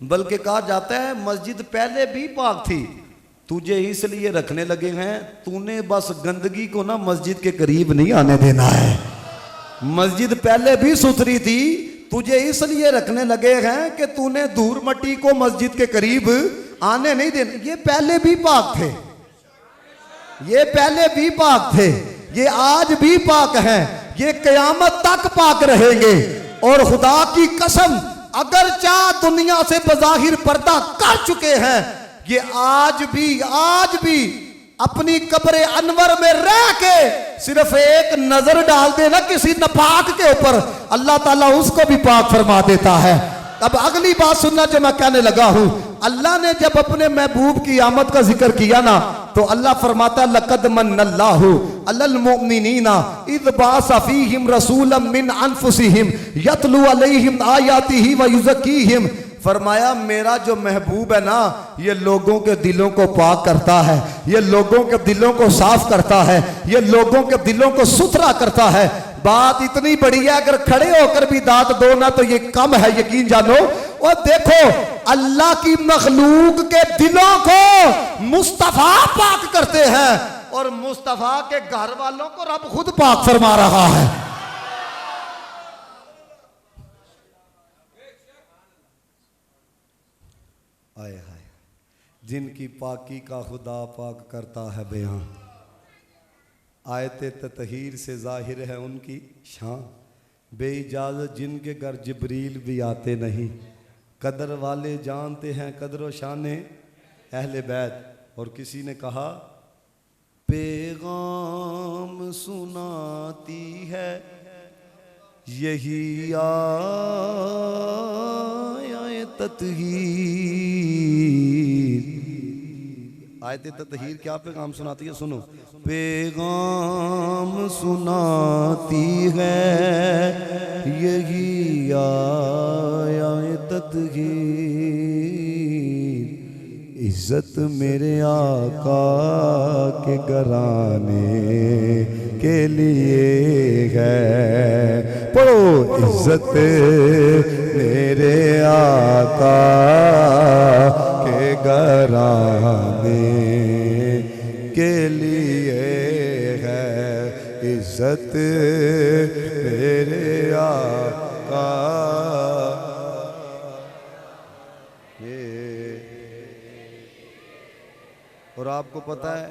بلکہ کہا جاتا ہے مسجد پہلے بھی پاک تھی تجھے اس لیے رکھنے لگے ہیں تو نے بس گندگی کو نا مسجد کے قریب نہیں آنے دینا ہے. مسجد پہلے بھی ستھری تھی, تجھے اس لیے رکھنے لگے ہیں کہ تو نے دھول مٹی کو مسجد کے قریب آنے نہیں دینا. یہ پہلے بھی پاک تھے, یہ پہلے بھی پاک تھے, یہ آج بھی پاک ہیں, یہ قیامت تک پاک رہیں گے. اور خدا کی قسم اگرچہ دنیا سے بظاہر پردہ کر چکے ہیں, یہ آج بھی اپنی قبر انور میں رہ کے صرف ایک نظر ڈال دے نا کسی ناپاک کے اوپر, اللہ تعالیٰ اس کو بھی پاک فرما دیتا ہے. اب اگلی بات سننا جو میں کہنے لگا ہوں. اللہ نے جب اپنے محبوب کی آمد کا ذکر کیا نا تو اللہ فرماتا ہے لقد من اللہ علی المؤمنین اذ بعث فیہم رسولا من انفسہم یتلو علیہم آیاتہ ویزکیہم. فرمایا میرا جو محبوب ہے نا یہ لوگوں کے دلوں کو پاک کرتا ہے, یہ لوگوں کے دلوں کو صاف کرتا ہے, یہ لوگوں کے دلوں کو ستھرا کرتا ہے. بات اتنی بڑی ہے اگر کھڑے ہو کر بھی داد دو نا تو یہ کم ہے, یقین جانو. اور دیکھو اللہ کی مخلوق کے دلوں کو مصطفیٰ پاک کرتے ہیں اور مصطفیٰ کے گھر والوں کو رب خود پاک فرما رہا ہے. آئے ہائے جن کی پاکی کا خدا پاک کرتا ہے بیان, آیت تطہیر سے ظاہر ہے ان کی شان, بے اجازت جن کے گھر جبریل بھی آتے نہیں. قدر والے جانتے ہیں قدر و شان اہل بیت. اور کسی نے کہا پیغام سناتی ہے یہی تطہیر. آیت تطہیر کیا پیغام سناتی ہے؟ سنو. پیغام سناتی ہے یہی آیت تطہیر, عزت میرے آقا کے گھرانے کے لیے ہے. پڑھو عزت میرے آقا کے گھرانے کے لیے ہے, عزت میرے آقا. اور آپ کو پتہ ہے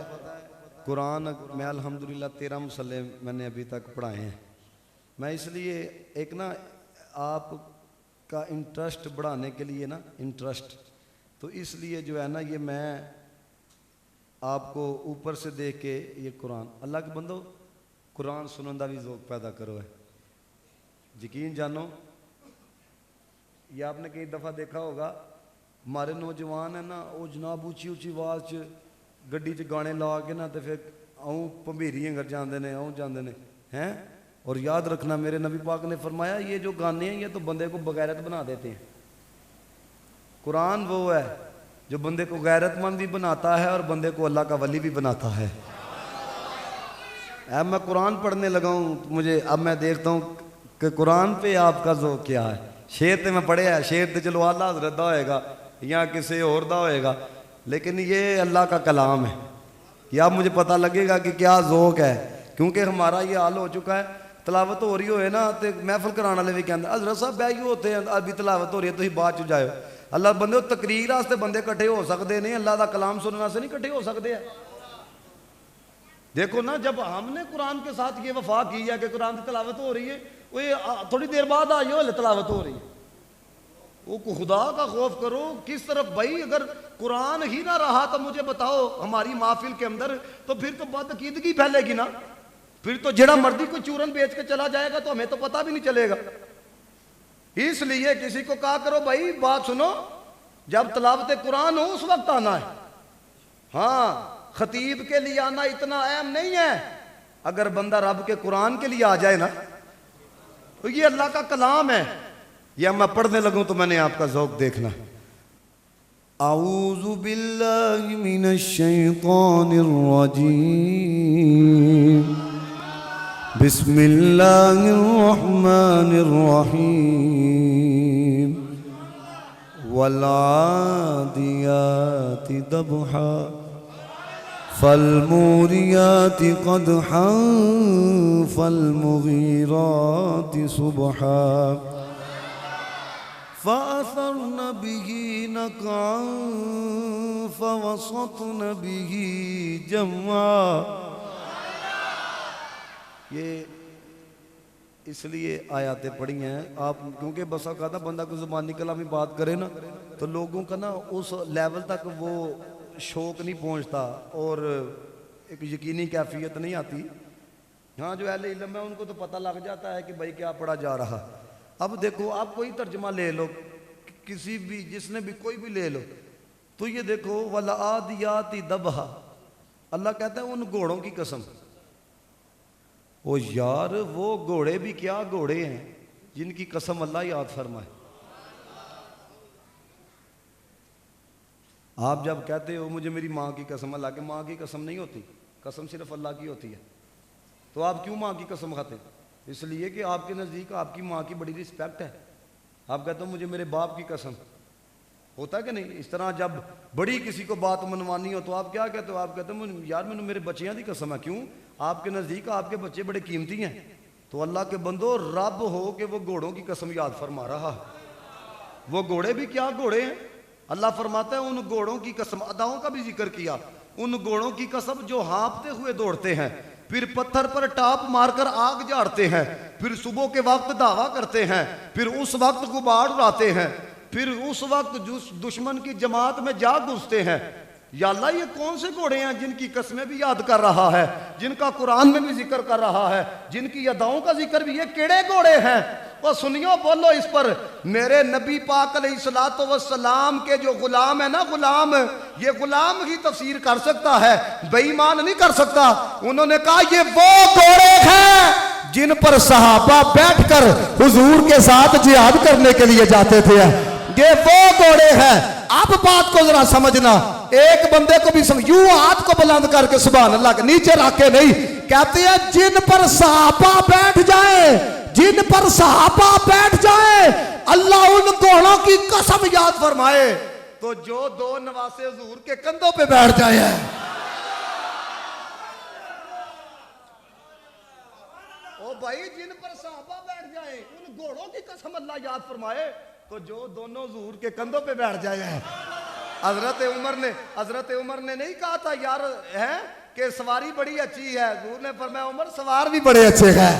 قرآن میں الحمدللہ 13 مصلے میں نے ابھی تک پڑھائے ہیں. میں اس لیے ایک نا آپ کا انٹرسٹ بڑھانے کے لیے نا انٹرسٹ, تو اس لیے جو ہے نا یہ میں آپ کو اوپر سے دیکھ کے یہ قرآن, اللہ کے بندو قرآن سنن دا بھی ذوق پیدا کرو ہے. یقین جانو یہ آپ نے کئی دفعہ دیکھا ہوگا ہمارے نوجوان ہیں نا وہ جناب اچھی اچھی آواز گڈی چ گانے لا کے نا تو پھر آؤں پمبیری گھر جاندے نے آؤں جاندے نے ہیں. اور یاد رکھنا میرے نبی پاک نے فرمایا یہ جو گانے ہیں یہ تو بندے کو بغیرت بنا دیتے ہیں. قرآن وہ ہے جو بندے کو غیرت مند بھی بناتا ہے اور بندے کو اللہ کا ولی بھی بناتا ہے. اب میں قرآن پڑھنے لگا ہوں مجھے اب میں دیکھتا ہوں کہ قرآن پہ آپ کا ذوق کیا ہے. شعر تے میں پڑھیا ہے, شعر تے چلو اعلیٰ حضرت دا ہوئے گا یا کسی اور دا ہوئے گا, لیکن یہ اللہ کا کلام ہے. یہ اب مجھے پتہ لگے گا کہ کیا ذوق ہے, کیونکہ ہمارا یہ حال ہو چکا ہے تلاوت ہو رہی ہوئے نا تو محفل کرانے والے بھی کہتے ہیں حضرت صاحب بیٹھ ہوتے ہیں ابھی تلاوت ہو رہی ہے تو ہی بعد چ جائے. اللہ بندے تقریر واسطے بندے کٹھے ہو سکتے نہیں, اللہ دا کلام سننے واسطے نہیں کٹھے ہو سکتے ہیں. دیکھو نا جب ہم نے قرآن کے ساتھ یہ وفا کی ہے کہ قرآن کی تلاوت ہو رہی ہے, وہ تھوڑی دیر بعد آئی ہو تلاوت ہو رہی ہے. وہ خدا کا خوف کرو کس طرف بھائی. اگر قرآن ہی نہ رہا تو مجھے بتاؤ ہماری محفل کے اندر تو پھر تو بدعقیدگی پھیلے گی نا. پھر تو جڑا مرضی کوئی چورن بیچ کے چلا جائے گا تو ہمیں تو پتہ بھی نہیں چلے گا. اس لیے کسی کو کہا کرو بھائی بات سنو, جب تلاوت قرآن ہو اس وقت آنا ہے. ہاں خطیب کے لیے آنا اتنا اہم نہیں ہے, اگر بندہ رب کے قرآن کے لیے آ جائے نا تو یہ اللہ کا کلام ہے. یا میں پڑھنے لگوں تو میں نے آپ کا ذوق دیکھنا. اعوذ باللہ من الشیطان الرجیم بسم اللہ الرحمن الرحیم والعادیات ضبحا فالموريات قدحا فالمغيرات صبحا فأثرن به نقعا فوسطن به جمعا. یہ اس لیے آیاتیں پڑھی ہیں آپ، کیونکہ بس اوقات بندہ کو زبانی کلامی بات کرے نا تو لوگوں کا نا اس لیول تک وہ شوق نہیں پہنچتا اور ایک یقینی کیفیت نہیں آتی. ہاں جو اہل علم ہے ان کو تو پتہ لگ جاتا ہے کہ بھائی کیا پڑھا جا رہا. اب دیکھو آپ کوئی ترجمہ لے لو کسی بھی، جس نے بھی کوئی بھی لے لو تو یہ دیکھو وَالْعَادِيَاتِ ضَبْحًا، اللہ کہتا ہے ان گھوڑوں کی قسم. او یار وہ گھوڑے بھی کیا گھوڑے ہیں جن کی قسم اللہ یاد فرمائے. آپ جب کہتے ہو مجھے میری ماں کی قسم، اللہ کے ماں کی قسم نہیں ہوتی، قسم صرف اللہ کی ہوتی ہے. تو آپ کیوں ماں کی قسم کھاتے؟ اس لیے کہ آپ کے نزدیک آپ کی ماں کی بڑی رسپیکٹ ہے. آپ کہتے ہو مجھے میرے باپ کی قسم، ہوتا ہے کہ نہیں؟ اس طرح جب بڑی کسی کو بات منوانی ہو تو آپ کیا کہتے ہو؟ آپ کہتے ہو یار میں میرے بچیاں دی قسم ہے. کیوں؟ آپ کے نزدیک آپ کے بچے بڑے قیمتی ہیں. تو اللہ کے بندو رب ہو کہ وہ گھوڑوں کی قسم یاد فرما رہا. وہ گھوڑے بھی کیا گھوڑے ہیں. اللہ فرماتا ہے ان گھوڑوں کی قسم، اداؤں کا بھی ذکر کیا، ان گھوڑوں کی قسم جو ہانپتے ہوئے دوڑتے ہیں، پھر پتھر پر ٹاپ مار کر آگ جھاڑتے ہیں، پھر صبح کے وقت دعویٰ کرتے ہیں، پھر اس وقت غبار اڑاتے ہیں، پھر اس وقت دشمن کی جماعت میں جا گھستے ہیں. یا اللہ یہ کون سے گھوڑے ہیں جن کی قسمیں بھی یاد کر رہا ہے، جن کا قرآن میں بھی ذکر کر رہا ہے، جن کی اداؤں کا ذکر بھی، یہ کیڑے گھوڑے ہیں؟ وہ سنیو بولو اس پر. میرے نبی پاک علیہ السلام کے جو غلام ہے نا، غلام، یہ غلام ہی تفسیر کر سکتا ہے، بے ایمان نہیں کر سکتا. انہوں نے کہا یہ وہ گھوڑے ہیں جن پر صحابہ بیٹھ کر حضور کے ساتھ جہاد کرنے کے لیے جاتے تھے. یہ وہ گھوڑے ہیں. اب بات کو ذرا سمجھنا، ایک بندے کو بھی سمجھ، یوں ہاتھ کو بلند کر کے سبحان اللہ کے نیچے رکھ کے نہیں، کہتے ہیں جن پر صحابہ بیٹھ جائیں، جن پر صحابہ بیٹھ جائیں اللہ ان گھوڑوں کی قسم یاد فرمائے. تو جو دو نواسے حضور کے کندھوں پہ بیٹھ جائے ہیں، او بھائی جن پر صحابہ بیٹھ جائیں ان گھوڑوں کی قسم اللہ یاد فرمائے. تو جو دونوں حضور کے کندھوں پہ بیٹھ جائے ہیں. حضرت عمر نے نہیں کہا تھا یار ہے کہ سواری بڑی اچھی ہے، حضور نے فرمایا عمر سوار بھی بڑے اچھے ہیں.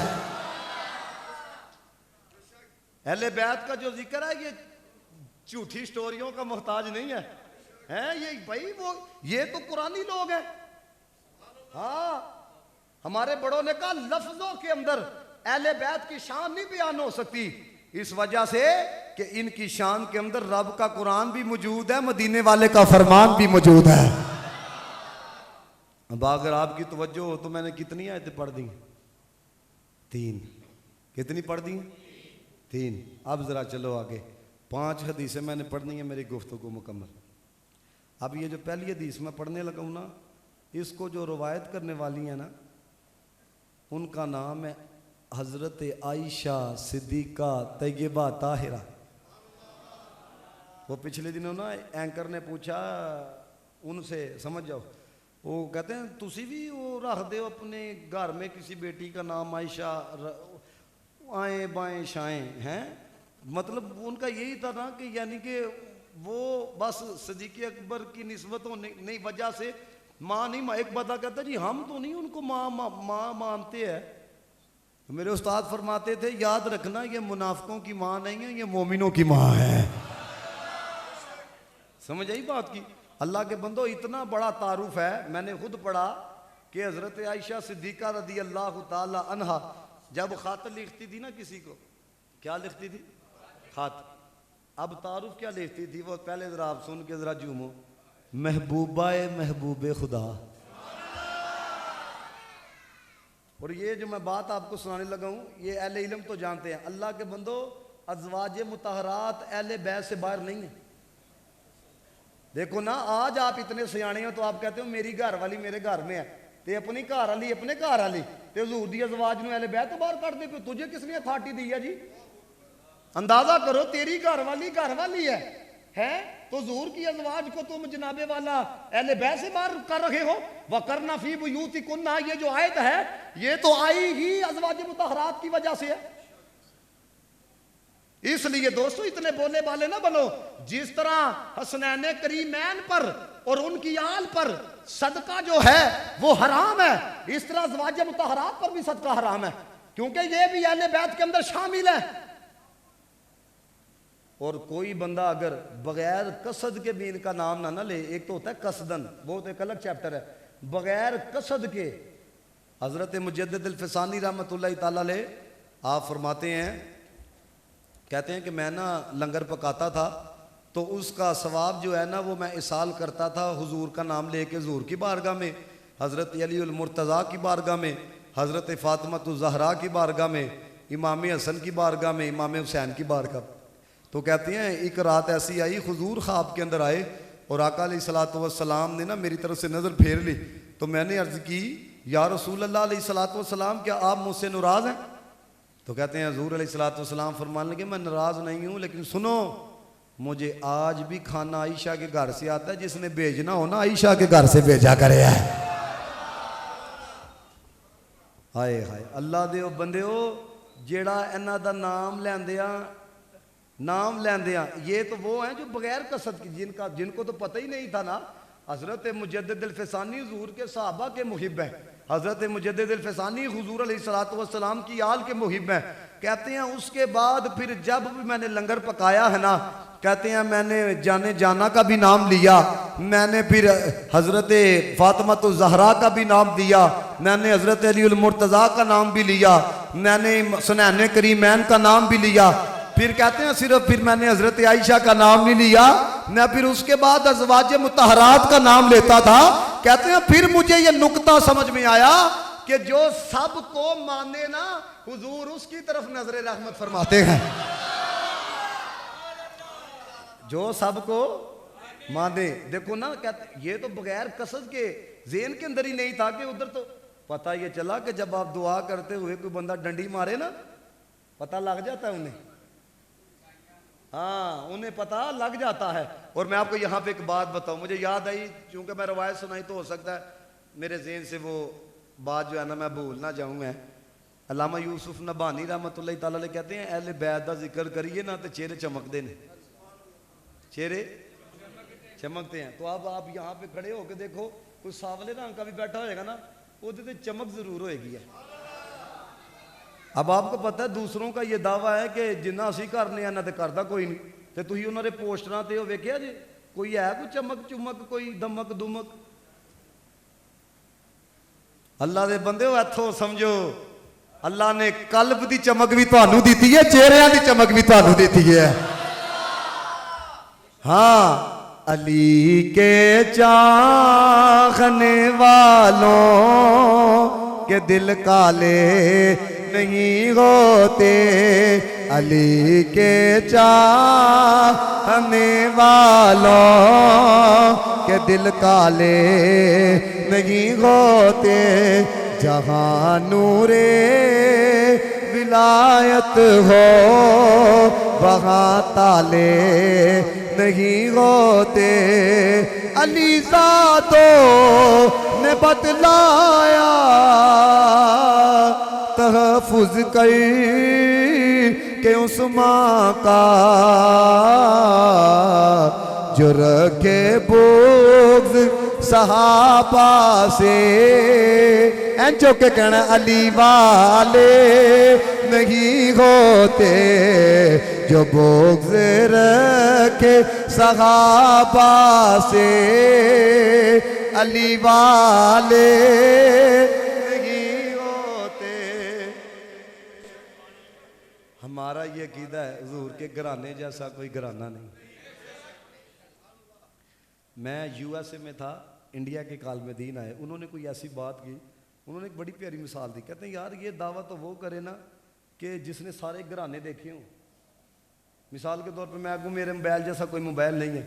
اہل بیت کا جو ذکر ہے یہ جھوٹی سٹوریوں کا محتاج نہیں ہے. یہ بھائی وہ یہ تو قرآنی لوگ ہیں. ہاں ہمارے بڑوں نے کہا لفظوں کے اندر اہل بیت کی شان نہیں بیان ہو سکتی، اس وجہ سے کہ ان کی شان کے اندر رب کا قرآن بھی موجود ہے، مدینے والے کا فرمان بھی موجود ہے. اب اگر آپ کی توجہ ہو تو میں نے کتنی آیتیں پڑھ دی؟ 3. کتنی پڑھ دی؟ 3. اب ذرا چلو آگے. 5 حدیثیں میں نے پڑھنی ہے میری گفتگو مکمل. اب یہ جو پہلی حدیث میں پڑھنے لگا ہوں نا، اس کو جو روایت کرنے والی ہیں نا ان کا نام ہے حضرت عائشہ صدیقہ طیبہ طاہرہ. وہ پچھلے دنوں نا اینکر نے پوچھا ان سے، سمجھ جاؤ، وہ کہتے ہیں تسی بھی وہ رکھ دے اپنے گھر میں کسی بیٹی کا نام عائشہ، آئیں بائیں شائیں ہیں. مطلب ان کا یہی تھا نا کہ یعنی کہ وہ بس صدیق اکبر کی نسبت ہونے وجہ سے ماں نہیں، ایک بندہ کہتا جی ہم تو نہیں ان کو ماں مانتے ہیں. میرے استاد فرماتے تھے یاد رکھنا یہ منافقوں کی ماں نہیں ہے، یہ مومنوں کی ماں ہے. سمجھ آئی بات کی؟ اللہ کے بندو اتنا بڑا تعارف ہے. میں نے خود پڑھا کہ حضرت عائشہ صدیقہ رضی اللہ تعالی عنہا جب خط لکھتی تھی نا کسی کو، کیا لکھتی تھی؟ خط. اب تعارف کیا لکھتی تھی وہ پہلے ذرا آپ سن کے ذرا جھومو. محبوبہ محبوب خدا. اور یہ جو میں بات آپ کو سنانے لگا ہوں یہ اہل علم تو جانتے ہیں. اللہ کے بندو ازواج مطہرات اہل بیت سے باہر نہیں ہیں. دیکھو نا آج آپ اتنے سیانے ہو تو آپ کہتے ہو میری گھر والی میرے گھر میں ہے، تے اپنی گھر والی اپنے گھر والی، تے حضور دی ازواج نو اہل بیت تو باہر کر دے. تجھے کس نے اتھارٹی دی ہے جی؟ اندازہ کرو تیری گھر والی ہے ہے تو حضور کی ازواج کو تم جناب والا اہل بیت سے باہر کر رہے ہو. وَقَرْنَ فِي بُيُوتِكُنَّ، یہ جو آیت ہے یہ تو آئی ہی ازواج مطہرات کی وجہ سے ہے. اس لیے دوستو اتنے بولے والے نہ بنو. جس طرح حسنین کریمین پر اور ان کی آل پر صدقہ جو ہے وہ حرام ہے، اس طرح ازواج مطہرات پر بھی صدقہ حرام ہے، کیونکہ یہ بھی اہل بیت کے اندر شامل ہے. اور کوئی بندہ اگر بغیر قصد کے بھی ان کا نام نہ لے، ایک تو ہوتا ہے قصدن، وہ تو ایک الگ چیپٹر ہے، بغیر قصد کے. حضرت مجدد الفسانی رحمۃ اللہ تعالی علیہ آپ فرماتے ہیں، کہتے ہیں کہ میں نا لنگر پکاتا تھا تو اس کا ثواب جو ہے نا وہ میں اصال کرتا تھا حضور کا نام لے کے، حضور کی بارگاہ میں، حضرت علی المرتضیٰ کی بارگاہ میں، حضرت فاطمہ الزہرا کی بارگاہ میں، امام حسن کی بارگاہ میں، امام حسین کی بارگاہ. تو کہتے ہیں ایک رات ایسی آئی، حضور خواب کے اندر آئے اور آقا علیہ الصلوۃ والسلام نے نا میری طرف سے نظر پھیر لی. تو میں نے عرض کی یا رسول اللہ علیہ الصلوۃ والسلام کیا آپ مجھ سے ناراض ہیں؟ تو کہتے ہیں حضور علیہ الصلوۃ والسلام فرمانے لگے میں ناراض نہیں ہوں، لیکن سنو مجھے آج بھی کھانا عائشہ کے گھر سے آتا ہے، جس نے بھیجنا ہو نا عائشہ کے گھر سے بھیجا کرے. ہے ہائے ہائے اللہ دے بندے ہو، جیڑا انہاں دا نام لیندیاں یہ تو وہ ہیں جو بغیر قصد کی، جن کو تو پتہ ہی نہیں تھا نا. حضرت مجدد الفسانی حضور کے صحابہ کے محب ہیں، حضرت مجدد الفسانی حضور علیہ الصلوۃ والسلام کی آل کے محب ہیں. کہتے ہیں اس کے بعد پھر جب بھی میں نے لنگر پکایا ہے نا، کہتے ہیں میں نے جانا کا بھی نام لیا، میں نے پھر حضرت فاطمہ الزہرا کا بھی نام دیا، میں نے حضرت علی المرتضیٰ کا نام بھی لیا، میں نے حسنین کریمین کا نام بھی لیا. پھر کہتے ہیں صرف پھر میں نے حضرت عائشہ کا نام نہیں لیا، میں پھر اس کے بعد ازواج مطہرات کا نام لیتا تھا. کہتے ہیں پھر مجھے یہ نکتہ سمجھ میں آیا کہ جو سب کو مانے نا حضور اس کی طرف نظر رحمت فرماتے ہیں. جو سب کو مانے، دیکھو نا کہتے یہ تو بغیر قصد کے ذہن کے اندر ہی نہیں تھا کہ ادھر تو پتہ یہ چلا کہ جب آپ دعا کرتے ہوئے کوئی بندہ ڈنڈی مارے نا پتہ لگ جاتا ہے انہیں، ہاں انہیں پتہ لگ جاتا ہے. اور میں آپ کو یہاں پہ ایک بات بتاؤں، مجھے یاد آئی چونکہ میں روایت سنائی تو ہو سکتا ہے میرے ذہن سے وہ بات جو ہے نا میں بھول نہ جاؤں. میں علامہ یوسف نبہانی رحمۃ اللہ تعالی علیہ کہتے ہیں اہل بیت دا ذکر کریے نا تو چہرے چمکتے ہیں، چہرے چمکتے ہیں. تو اب آپ یہاں پہ کھڑے ہو کے دیکھو کوئی ساولے رنگ کا بھی بیٹھا ہوئے گا نا وہ تو چمک ضرور ہوئے گی. اب آپ کو پتہ ہے دوسروں کا یہ دعویٰ ہے کہ جنہ اسی کرنے ہیں نہ تے کردا کوئی نہیں، تے تسی انہاں دے پوسٹراں تے ویکھیا جی کوئی ہے کوئی چمک چمک کوئی دمک دمک؟ اللہ دے بندے ہو اتھوں سمجھو اللہ نے قلب دی چمک بھی تانوں دتی ہے، چہریاں دی چمک بھی تانوں دتی ہے. ہاں علی کے چاہنے والوں کے دل کالے نہیں ہوتے، علی کے چاہنے والوں کے دل کالے نہیں ہوتے. جہاں نور ولایت ہو وہاں تالے نہیں ہوتے. علی ذاتوں نے بتلایا تحفظ کر کے عثمان کا جو رکھے بغض صحابہ سے. این جو کہ کہنا علی والے نہیں ہوتے جو بغض رکھے صحابہ سے، علی والے نہیں ہوتے. ہمارا یہ عقیدہ ہے حضور کے گھرانے جیسا کوئی گھرانہ نہیں. میں یو ایس اے میں تھا، انڈیا کے کالمدین آئے، انہوں نے کوئی ایسی بات کی، انہوں نے ایک بڑی پیاری مثال دی. کہتے ہیں یار یہ دعویٰ تو وہ کرے نا کہ جس نے سارے گھرانے دیکھے ہوں. مثال کے طور پہ میں آگوں میرے موبائل جیسا کوئی موبائل نہیں ہے،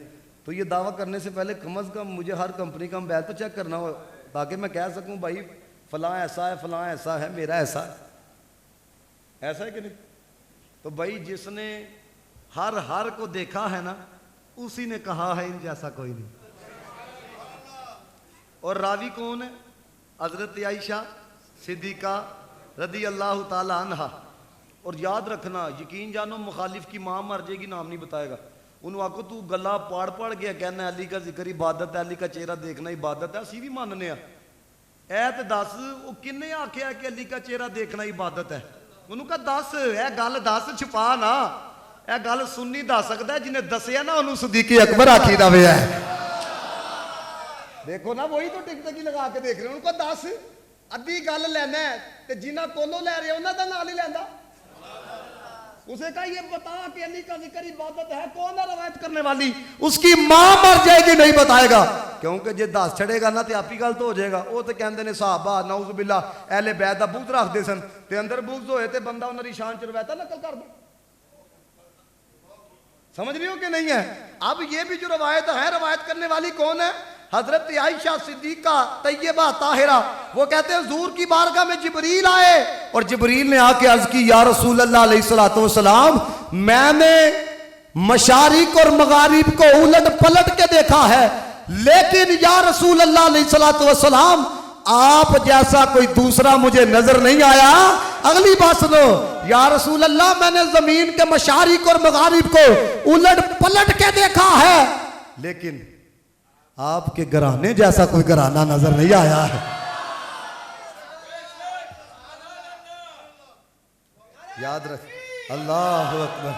تو یہ دعویٰ کرنے سے پہلے کم از کم مجھے ہر کمپنی کا موبائل تو چیک کرنا ہو تاکہ میں کہہ سکوں بھائی فلاں ایسا ہے فلاں ایسا ہے میرا ایسا ہے. ایسا ہے کہ نہیں؟ تو بھائی جس نے ہر کو دیکھا ہے نا اسی نے کہا ہے ان جیسا کوئی نہیں. اور راوی کون ہے؟ حضرت عائشہ صدیقہ رضی اللہ تعالی عنہا. اور یاد رکھنا، یقین جانو مخالف کی ماں مر جائے گی نام نہیں بتائے گا. انہوں آکو تو گلا پاڑ پاڑ گیا کہنا علی کا ذکر عبادت ہے، علی کا چہرہ دیکھنا عبادت ہے. اسی بھی ماننے ہیں. اے تے دس وہ کنے آکھیا کہ علی کا چہرہ دیکھنا عبادت ہے؟ انہوں کہا دس، اے گل دس، چھپا نا. اے گل سنی دس سکتا ہے، جنہیں دسیا نا انہوں صدیق اکبر آکھی دا وے ہے. دیکھو نا وہی تو ٹک ٹکی لگا کے دیکھ رہے ہیں. انہوں کہا دس ادھی گل لینا ہے تے جنہ کولو لے رہے انہوں دا نام نہیں لینا. اسے کہا یہ بتا کہ علی کا ذکر عبادت ہے، کون ہے روایت کرنے والی؟ اس کی ماں مر جائے گی نہیں بتائے گا، کیونکہ جے دس چھڑے گا نا تے آپ ہی گل تو ہو جائے گا. وہ تو کہندے نے صحابہ نعوذ باللہ اہل بیت دا بغض رکھ دے سن تے اندر بغض ہوئے تے بندہ انہاں دی شان چ روایتہ نقل کر دے. سمجھ رہی ہو کہ نہیں ہے؟ اب یہ بھی جو روایت ہے، روایت کرنے والی کون ہے؟ حضرت عائشہ صدیقہ طیبہ طاہرہ. وہ کہتے ہیں حضور کی بارگاہ میں جبریل آئے اور جبریل نے آ کے عرض کی یا رسول اللہ علیہ السلام، میں نے مشارق اور مغارب کو الٹ پلٹ کے دیکھا ہے، لیکن یا رسول اللہ علیہ السلام آپ جیسا کوئی دوسرا مجھے نظر نہیں آیا. اگلی بات سنو، یا رسول اللہ میں نے زمین کے مشارق اور مغارب کو الٹ پلٹ کے دیکھا ہے، لیکن آپ کے گھرانے جیسا کوئی گھرانہ نظر نہیں آیا ہے. یاد رکھ، اللہ اکبر.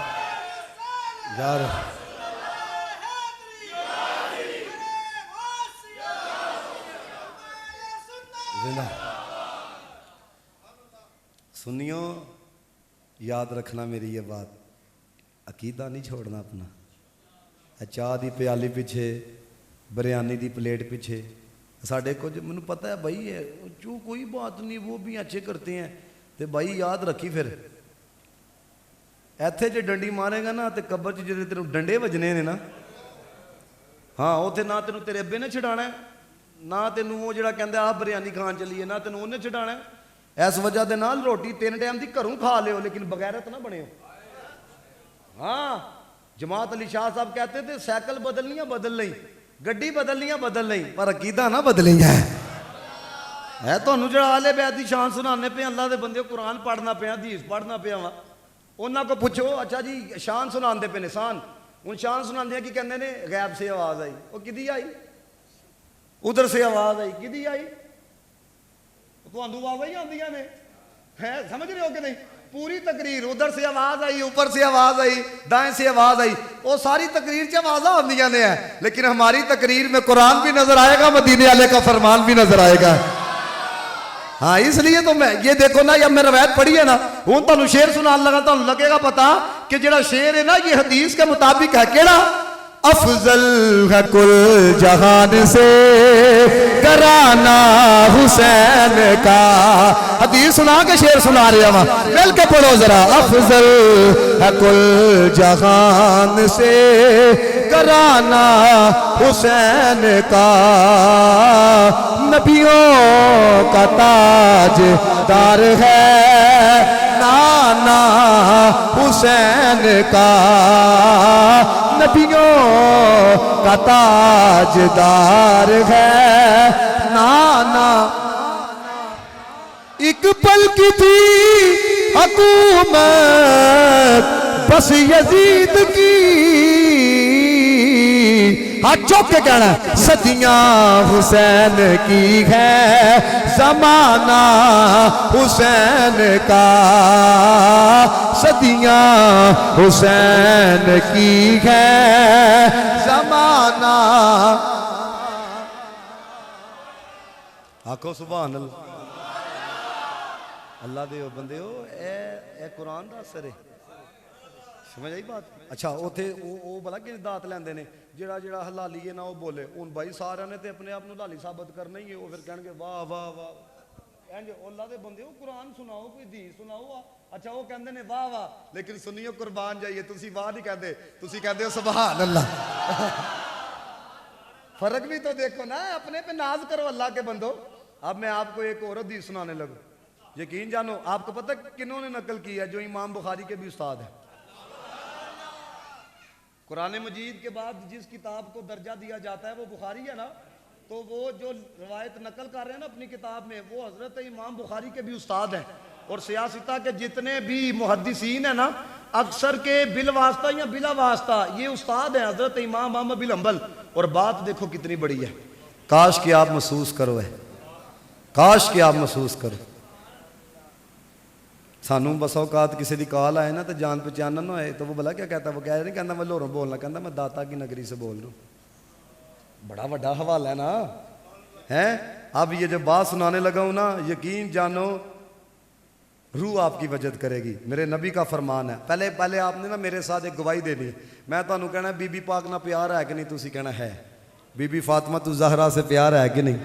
یار سنیو، یاد رکھنا میری یہ بات، عقیدہ نہیں چھوڑنا اپنا. چاہ دی پیالی پیچھے، بریانی دی پلیٹ پیچھے ساڑھے کو منو پتہ ہے بھائی ہے جو کوئی بات نہیں، وہ بھی اچھے کرتے ہیں. تے بھائی یاد رکھی پھر ایتھے جے ڈنڈی مارے گا نا تے قبر چ جے تینوں ڈنڈے وجنے نے نا، ہاں اوتھے نہ تینوں تیرے ابے نے چھڈانا ہے، نہ تینوں وہ جڑا کہندا آ بریانی کھان چلیے، نہ تینوں انہیں چھڈانا ہے. اس وجہ دے نال روٹی 3 ٹائم دی گھروں کھا لیو لیکن بغیرت نہ بنے ہو. ہاں جماعت علی شاہ صاحب کہتے تھے سائیکل بدلنی ہے بدل لیں، گڈی بدلنی ہے بدل لیں، پر عقیدہ نہ بدلیں ہے. تانوں جڑا اہل بیت دی شان سنانے پے اللہ دے بندے قرآن پڑھنا پیا، حدیث پڑھنا پیا وا، انہاں کو پوچھو اچھا جی شان سناندے پے نے شان، ہن شان سناندے کی کہندے نے غیب سے آواز آئی. وہ کدی آئی؟ ادھر سے آواز آئی، کدی آئی؟ تانوں آواز ہی آندیاں نے، ہے سمجھ رہے ہو کہ نہیں؟ پوری تقریر ادھر سے آواز آئی، اوپر سے آواز آئی، دائیں سے آواز آئی، وہ ساری تقریر سے آوازاں آندیاں نے ہیں، لیکن ہماری تقریر میں قرآن بھی نظر آئے گا، مدینے والے کا فرمان بھی نظر آئے گا. ہاں اس لیے تو میں یہ دیکھو نا، یا میں روایت پڑھی ہے نا، ہوں تانوں شعر سنان لگا تانوں لگے گا پتا کہ جڑا شعر ہے نا یہ حدیث کے مطابق ہے. کیڑا؟ افضل ہے کل جہان سے گھرانہ حسین کا. حدیث سنا کے شعر سنا رہے ہیں، مل کے پڑھو ذرا. افضل ہے کل جہان سے گھرانہ حسین کا، نبیوں کا تاج دار ہے نانا حسین کا، نبیوں کا تاج دار ہے نانا. ایک پل کی تھی حکومت بس یزید کی، ہاتھ چوک کے کہنا ہے صدیاں حسین کی ہے، زمانہ حسین کا، صدیاں حسین کی ہے، زمانہ. آکھو سبحان اللہ. اللہ دے بندے ہو، اے قرآن دا اثر ہے. سمجھ آئی بات؟ اچھا اوتھے او بلا کہ دات لیندے نے جڑا جڑا حلالی ہے نا وہ بولے. ہن بھائی سارے نے تے اپنے آپ نو حلالی ثابت کرنا ہی ہے. وہ پھر کہن گے واہ واہ واہ، انج اللہ دے بندے ہو قرآن سناؤ، کوئی حدیث سناؤ. اچھا وہ کہندے نے واہ واہ، لیکن سنیو قربان جائیے تسی واہ نہیں کہندے، تسی کہندے ہو سبحان اللہ. فرق بھی تو دیکھو نا، اپنے پہ ناز کرو اللہ کے بندو. اب میں آپ کو ایک اور حدیث سنانے لگوں. یقین جانو آپ کو پتہ کنہوں نے نقل کی ہے؟ جو امام بخاری کے بھی استاد ہیں. قرآن مجید کے بعد جس کتاب کو درجہ دیا جاتا ہے وہ بخاری ہے نا، تو وہ جو روایت نقل کر رہے ہیں نا اپنی کتاب میں، وہ حضرت امام بخاری کے بھی استاد ہیں، اور سیاستہ کے جتنے بھی محدثین ہیں نا اکثر کے بالواسطہ یا بلا واسطہ یہ استاد ہیں حضرت امام احمد بن حنبل. اور بات دیکھو کتنی بڑی ہے، کاش کہ آپ محسوس کرو ہے، کاش کہ آپ محسوس کرو. سانوں بس اوقات کسی دی کال آئے نا تو جان پہچان نہ ہوئے تو وہ بلا کیا کہتا ہے، وہ کہہ رہے نہیں کہتا میں لاہوروں بولنا، کہتا میں داتا کی نگری سے بول رہا ہوں. بڑا بڑا حوالہ ہے نا ہے. اب یہ جب بات سنانے لگا ہوں نا یقین جانو روح آپ کی وجد کرے گی. میرے نبی کا فرمان ہے. پہلے آپ نے نا میرے ساتھ ایک گواہی دینی ہے. میں تمہیں کہنا بی بی پاک نہ پیار ہے کہ نہیں، تسی کہنا ہے. بی بی فاطمہ الزہرا سے پیار ہے کہ نہیں،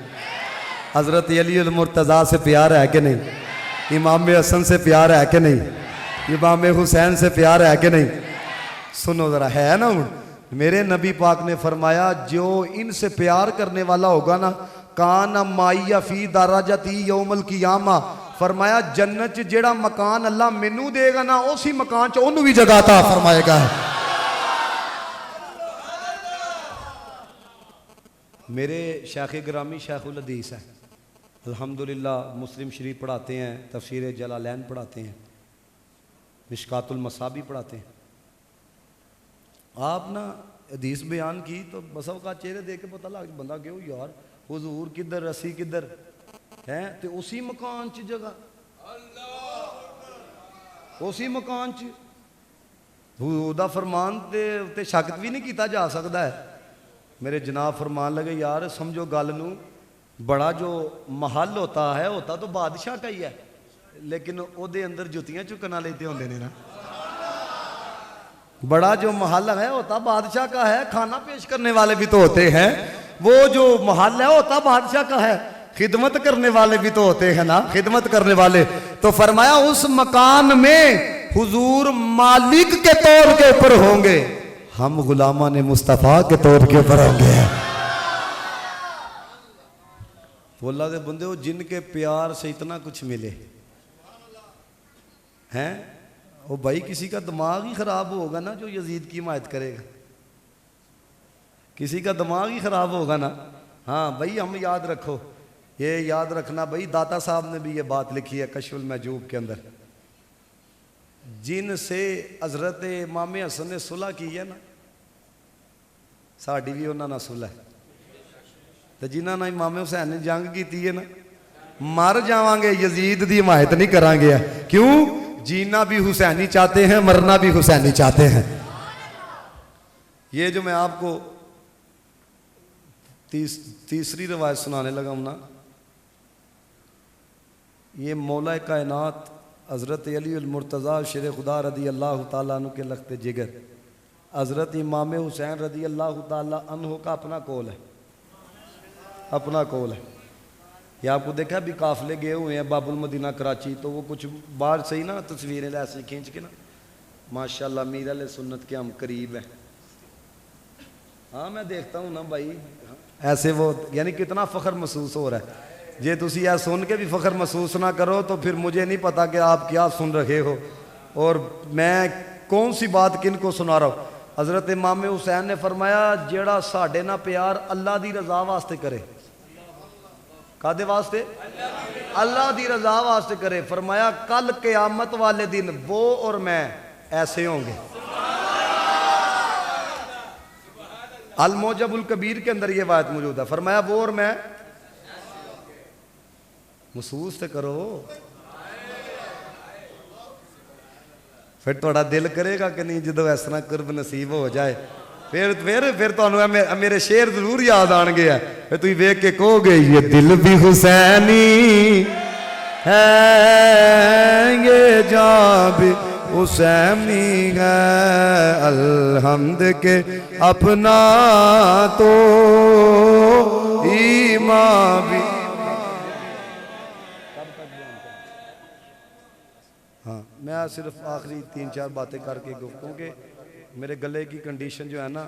حضرت علی المرتضیٰ سے پیار ہے کہ نہیں، امام حسن سے پیار ہے کہ نہیں، امام حسین سے پیار ہے کہ نہیں. سنو ذرا، ہے نا. میرے نبی پاک نے فرمایا جو ان سے پیار کرنے والا ہوگا نا کان مائی فی درجتی یوم القیامہ، فرمایا جنت جیڑا مکان اللہ مینوں دے گا نا اسی مکان چ انہوں بھی جگہ عطا فرمائے گا. میرے شیخ گرامی شیخ الحدیث ہے الحمدللہ، مسلم شریف پڑھاتے ہیں، تفسیر جلالین پڑھاتے ہیں، مشکات المصابیح پڑھاتے ہیں. آپ نا حدیث بیان کی تو بس اوقات چہرے دیکھ کے پتہ لگ بندہ کہ یار حضور کدھر اسی کدھر ہے، تو اسی مکان چ جگہ، اسی مکان چ حضور دا فرمان تے شک بھی نہیں کیتا جا سکتا ہے. میرے جناب فرمان لگے یار سمجھو گل نو، بڑا جو محل ہوتا تو بادشاہ کا ہی ہے، لیکن او دے اندر جتیاں چکنا لیتے ہوندے نے نا. بڑا جو محل ہے ہوتا بادشاہ کا ہے، کھانا پیش کرنے والے بھی تو ہوتے ہیں. وہ جو محل ہے ہوتا بادشاہ کا ہے، خدمت کرنے والے بھی تو ہوتے ہیں نا، خدمت کرنے والے. تو فرمایا اس مکان میں حضور مالک کے طور کے اوپر ہوں گے، ہم غلامان مصطفیٰ کے طور کے اوپر ہوں گے. وہ اللہ دے بندے ہو جن کے پیار سے اتنا کچھ ملے ہیں. وہ بھائی کسی کا دماغ ہی خراب ہوگا نا جو یزید کی حمایت کرے گا، کسی کا دماغ ہی خراب ہوگا نا. ہاں بھائی ہم یاد رکھو، یہ یاد رکھنا بھائی، داتا صاحب نے بھی یہ بات لکھی ہے کشف المحجوب کے اندر، جن سے حضرت امام حسن نے صلح کی ہے نا ساڑی بھی انہوں نے صلح ہے، تو جنہوں نے امام حسین نے جنگ کی ہے نا مر جاواں گے یزید دی حمایت نہیں کریں گے. کیوں؟ جینا بھی حسینی چاہتے ہیں، مرنا بھی حسینی چاہتے ہیں. یہ جو میں آپ کو تیسری روایت سنانے لگا ہوں نا، یہ مولا کائنات حضرت علی المرتضیٰ شیر خدا رضی اللہ تعالیٰ عنہ کے لخت جگر حضرت امام حسین رضی اللہ تعالیٰ عنہ کا اپنا قول ہے، اپنا قول ہے. یہ آپ کو دیکھا بھی قافلے گئے ہوئے ہیں باب المدینہ کراچی، تو وہ کچھ باہر سے ہی نا تصویریں ایسے کھینچ کے نا ماشاءاللہ میر علیہ سنت کے ہم قریب ہیں. ہاں میں دیکھتا ہوں نا بھائی ایسے وہ یعنی کتنا فخر محسوس ہو رہا ہے. جے تسی یہ سن کے بھی فخر محسوس نہ کرو تو پھر مجھے نہیں پتا کہ آپ کیا سن رہے ہو اور میں کون سی بات کن کو سنا رہا ہوں. حضرت امام حسین نے فرمایا جیڑا ساڈے نہ پیار اللہ دی رضا واسطے کرے، کادے واسطے؟ اللہ دی رضا واسطے کرے، فرمایا کل قیامت والے دن وہ اور میں ایسے ہوں گے. الموجب الکبیر کے اندر یہ بات موجود ہے. فرمایا وہ اور میں، محسوس تو کرو، پھر تھوڑا دل کرے گا کہ نہیں جدو اس طرح قرب نصیب ہو جائے پھر تمہیں میرے شعر ضرور یاد آن گیا. پھر تھی ویکھ کے کہو گے یہ دل بھی حسینی ہے، یہ جان بھی حسینی ہے، الحمد کے اپنا تو ایمان بھی. ہاں میں صرف آخری 3-4 باتیں کر کے گفتگو کہ میرے گلے کی کنڈیشن جو ہے نا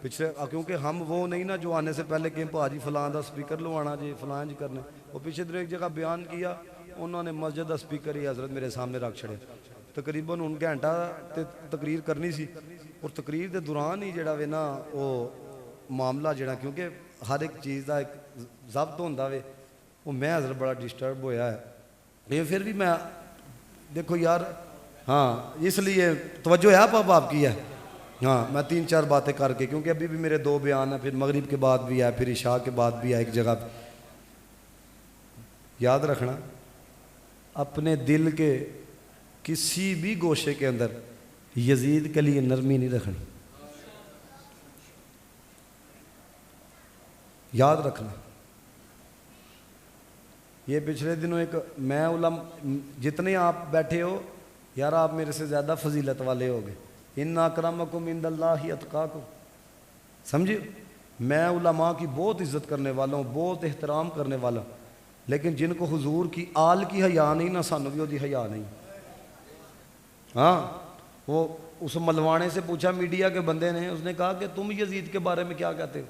پچھلے، کیونکہ ہم وہ نہیں نا جو آنے سے پہلے کہ پاجی فلاں دا سپیکر لوانا جی فلاں جی کرنے. وہ پیچھے در ایک جگہ بیان کیا انہوں نے مسجد دا سپیکر ہی حضرت میرے سامنے رکھ چھڑے. تقریباً ان گھنٹہ تقریر کرنی سی اور تقریر دے دوران ہی جڑا وے نا وہ معاملہ جڑا کیونکہ ہر ایک چیز دا ایک ضبط ہوندا وے وہ میں حضرت بڑا ڈسٹرب ہویا ہے لیکن پھر بھی میں دیکھو یار ہاں اس لیے توجہ ہے آپ کی ہے ہاں میں 3-4 باتیں کر کے کیونکہ ابھی بھی میرے 2 بیان ہیں پھر مغرب کے بعد بھی ہے پھر عشاء کے بعد بھی ہے ایک جگہ پہ یاد رکھنا اپنے دل کے کسی بھی گوشے کے اندر یزید کے لیے نرمی نہیں رکھنی یاد رکھنا یہ پچھلے دنوں ایک میں جتنے آپ بیٹھے ہو یار آپ میرے سے زیادہ فضیلت والے ہو گئے ان اکرمکم عند اللہ اتقاکم سمجھے میں علماء کی بہت عزت کرنے والا ہوں بہت احترام کرنے والا ہوں لیکن جن کو حضور کی آل کی حیا نہیں نہ سانو بھی دی حیا نہیں ہاں وہ اس ملوانے سے پوچھا میڈیا کے بندے نے اس نے کہا کہ تم یزید کے بارے میں کیا کہتے ہو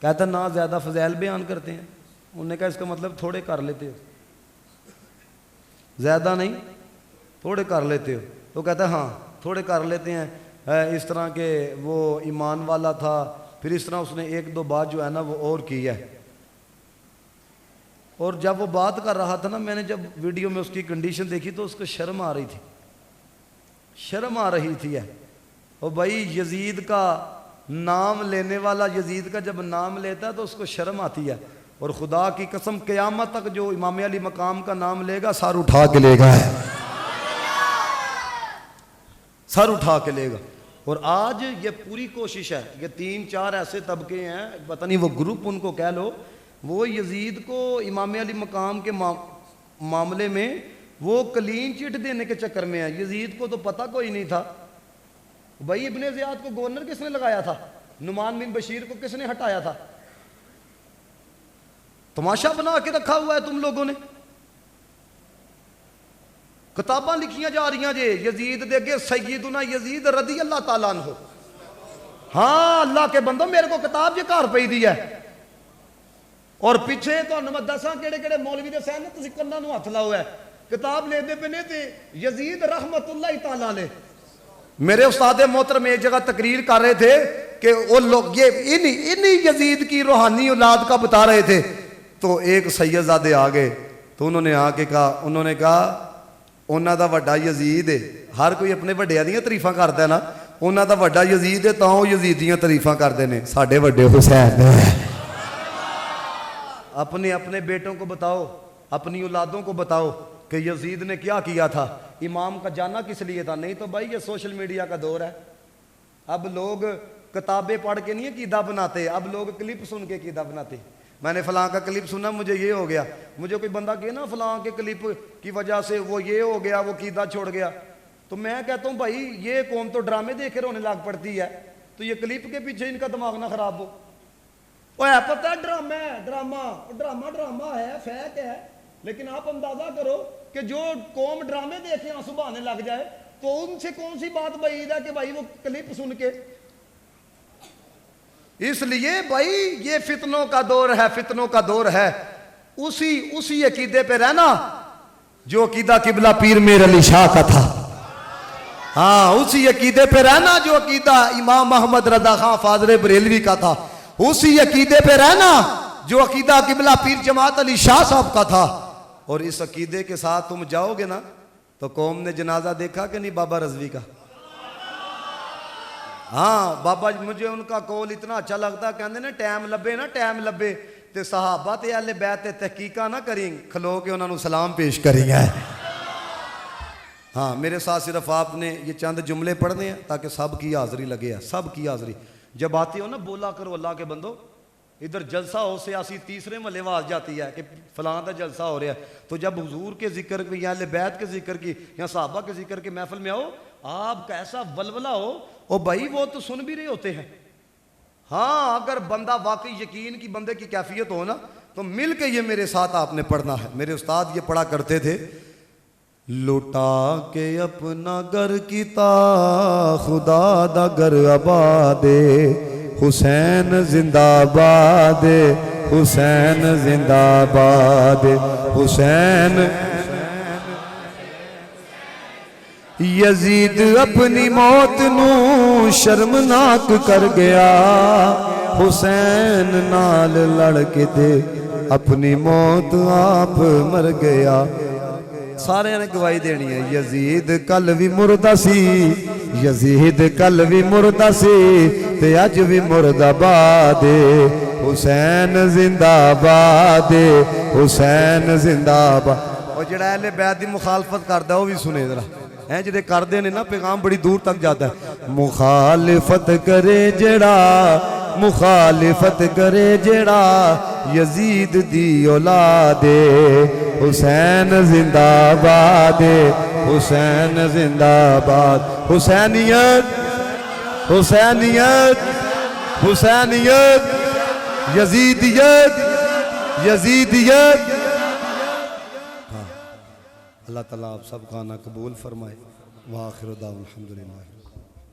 کہتا نہ زیادہ فضائل بیان کرتے ہیں انہوں نے کہا اس کا مطلب تھوڑے کر لیتے ہو زیادہ نہیں تھوڑے کر لیتے ہو تو کہتا ہے ہاں تھوڑے کر لیتے ہیں اس طرح کے وہ ایمان والا تھا پھر اس طرح اس نے 1-2 بات جو ہے نا وہ اور کی ہے اور جب وہ بات کر رہا تھا نا میں نے جب ویڈیو میں اس کی کنڈیشن دیکھی تو اس کو شرم آ رہی تھی اور بھائی یزید کا نام لینے والا یزید کا جب نام لیتا ہے تو اس کو شرم آتی ہے اور خدا کی قسم قیامت تک جو امام علی مقام کا نام لے گا سر اٹھا کے لے گا سر اٹھا کے لے گا اور آج یہ پوری کوشش ہے یہ 3-4 ایسے طبقے ہیں پتہ نہیں وہ گروپ ان کو کہہ لو وہ یزید کو امام علی مقام کے معاملے میں وہ کلین چٹ دینے کے چکر میں ہے یزید کو تو پتہ کوئی نہیں تھا بھائی ابن زیاد کو گورنر کس نے لگایا تھا نعمان بن بشیر کو کس نے ہٹایا تھا تماشا بنا کے رکھا ہوا ہے تم لوگوں نے کتاباں لکھیاں جا رہی ہیں جے یزید دے گے سیدنا یزید رضی اللہ تعالیٰ عنہ ہاں اللہ کے بندوں میرے کو کتاب یہ کار پئی دی ہے اور پیچھے تو میں دساں کیڑے مولوی دے سہنے تسی کناں نوں ہاتھ لاؤ ہے کتاب لے دے پنے تے یزید رحمت اللہ تعالیٰ علیہ میرے استاد محترم ایک جگہ تقریر کر رہے تھے کہ وہ لوگ یہ انہی یزید کی روحانی اولاد کا بتا رہے تھے تو ایک سید زادے آگئے تو انہوں نے آ کے کہا انہاں دا وڈا یزید ہے ہر کوئی اپنے وڈیاں دیاں تعریفاں کردا ہے نا انہاں دا وڈا یزید ہے تاں یزیدیاں تعریفاں کردے نے ساڈے وڈے حسین نے اپنے بیٹوں کو بتاؤ اپنی اولادوں کو بتاؤ کہ یزید نے کیا کیا تھا امام کا جانا کس لیے تھا نہیں تو بھائی یہ سوشل میڈیا کا دور ہے اب لوگ کتابیں پڑھ کے نہیں عقیدہ بناتے اب لوگ کلپ سن کے عقیدہ بناتے میں نے فلاں کا کلپ سنا مجھے یہ ہو گیا مجھے کوئی بندہ کہے نا فلاں کے کلپ کی وجہ سے وہ یہ ہو گیا وہ عقیدہ چھوڑ گیا تو میں کہتا ہوں بھائی یہ قوم تو ڈرامے دیکھ کے رونے لگ پڑتی ہے تو یہ کلپ کے پیچھے ان کا دماغ نہ خراب ہو وہ ہے پتہ ہے ڈرامہ ہے فیک ہے لیکن آپ اندازہ کرو کہ جو قوم ڈرامے دیکھ کے آنسو بہانے لگ جائے تو ان سے کون سی بات بعید ہے کہ بھائی وہ کلپ سن کے اس لیے بھائی یہ فتنوں کا دور ہے اسی عقیدے پہ رہنا جو عقیدہ قبلہ پیر میر علی شاہ کا تھا ہاں اسی عقیدے پہ رہنا جو عقیدہ امام محمد رضا خان فاضل بریلوی کا تھا اسی عقیدے پہ رہنا جو عقیدہ قبلہ پیر جماعت علی شاہ صاحب کا تھا اور اس عقیدے کے ساتھ تم جاؤ گے نا تو قوم نے جنازہ دیکھا کہ نہیں بابا رضوی کا ہاں بابا مجھے ان کا قول اتنا اچھا لگتا کہندے نے ٹائم لبے تے صحابہ تے اہل بیت تے تحقیقہ نہ کریں کھلو کے انہوں نے سلام پیش کریں گے ہاں میرے ساتھ صرف آپ نے یہ چند جملے پڑھنے ہیں تاکہ سب کی حاضری لگے ہے سب کی حاضری جب آتے ہو نا بولا کرو اللہ کے بندو ادھر جلسہ ہو سیاسی تیسرے محلے آواز جاتی ہے کہ فلاں کا جلسہ ہو رہا ہے تو جب حضور کے ذکر کی یا اہل بیت کے ذکر کی یا صحابہ کے ذکر کی محفل میں آؤ آپ کا ایسا ولولہ ہو اور بھائی وہ تو سن بھی رہے ہوتے ہیں ہاں اگر بندہ واقعی یقین کی بندے کی کیفیت ہو نا تو مل کے یہ میرے ساتھ آپ نے پڑھنا ہے میرے استاد یہ پڑھا کرتے تھے لٹا کے اپنا گھر کیتا خدا دا گھر آباد حسین زندہ باد حسین زندہ باد حسین یزید اپنی موت نو شرمناک کر گیا حسین نال لڑ کے تے اپنی موت آپ مر گیا سارے نے گواہی دینی ہے یزید کل بھی مردہ سی یزید کل بھی مردہ سی تے اج بھی مردہ باد حسین زندہ باد حسین زندہ باد اور جڑا اہل بیت دی مخالفت کردا وہ بھی سنے ذرا ہیں جڑے کردے نے نا پیغام بڑی دور تک جاتا ہے مخالفت کرے جڑا مخالفت کرے جڑا یزید دی اولاد حسین زندہ باد حسین زندہ باد حسینیت حسینیت حسینیت یزیدیت یزیدیت اللہ تعالیٰ آپ سب کا نا قبول فرمائے وآخر دعوانا الحمدللہ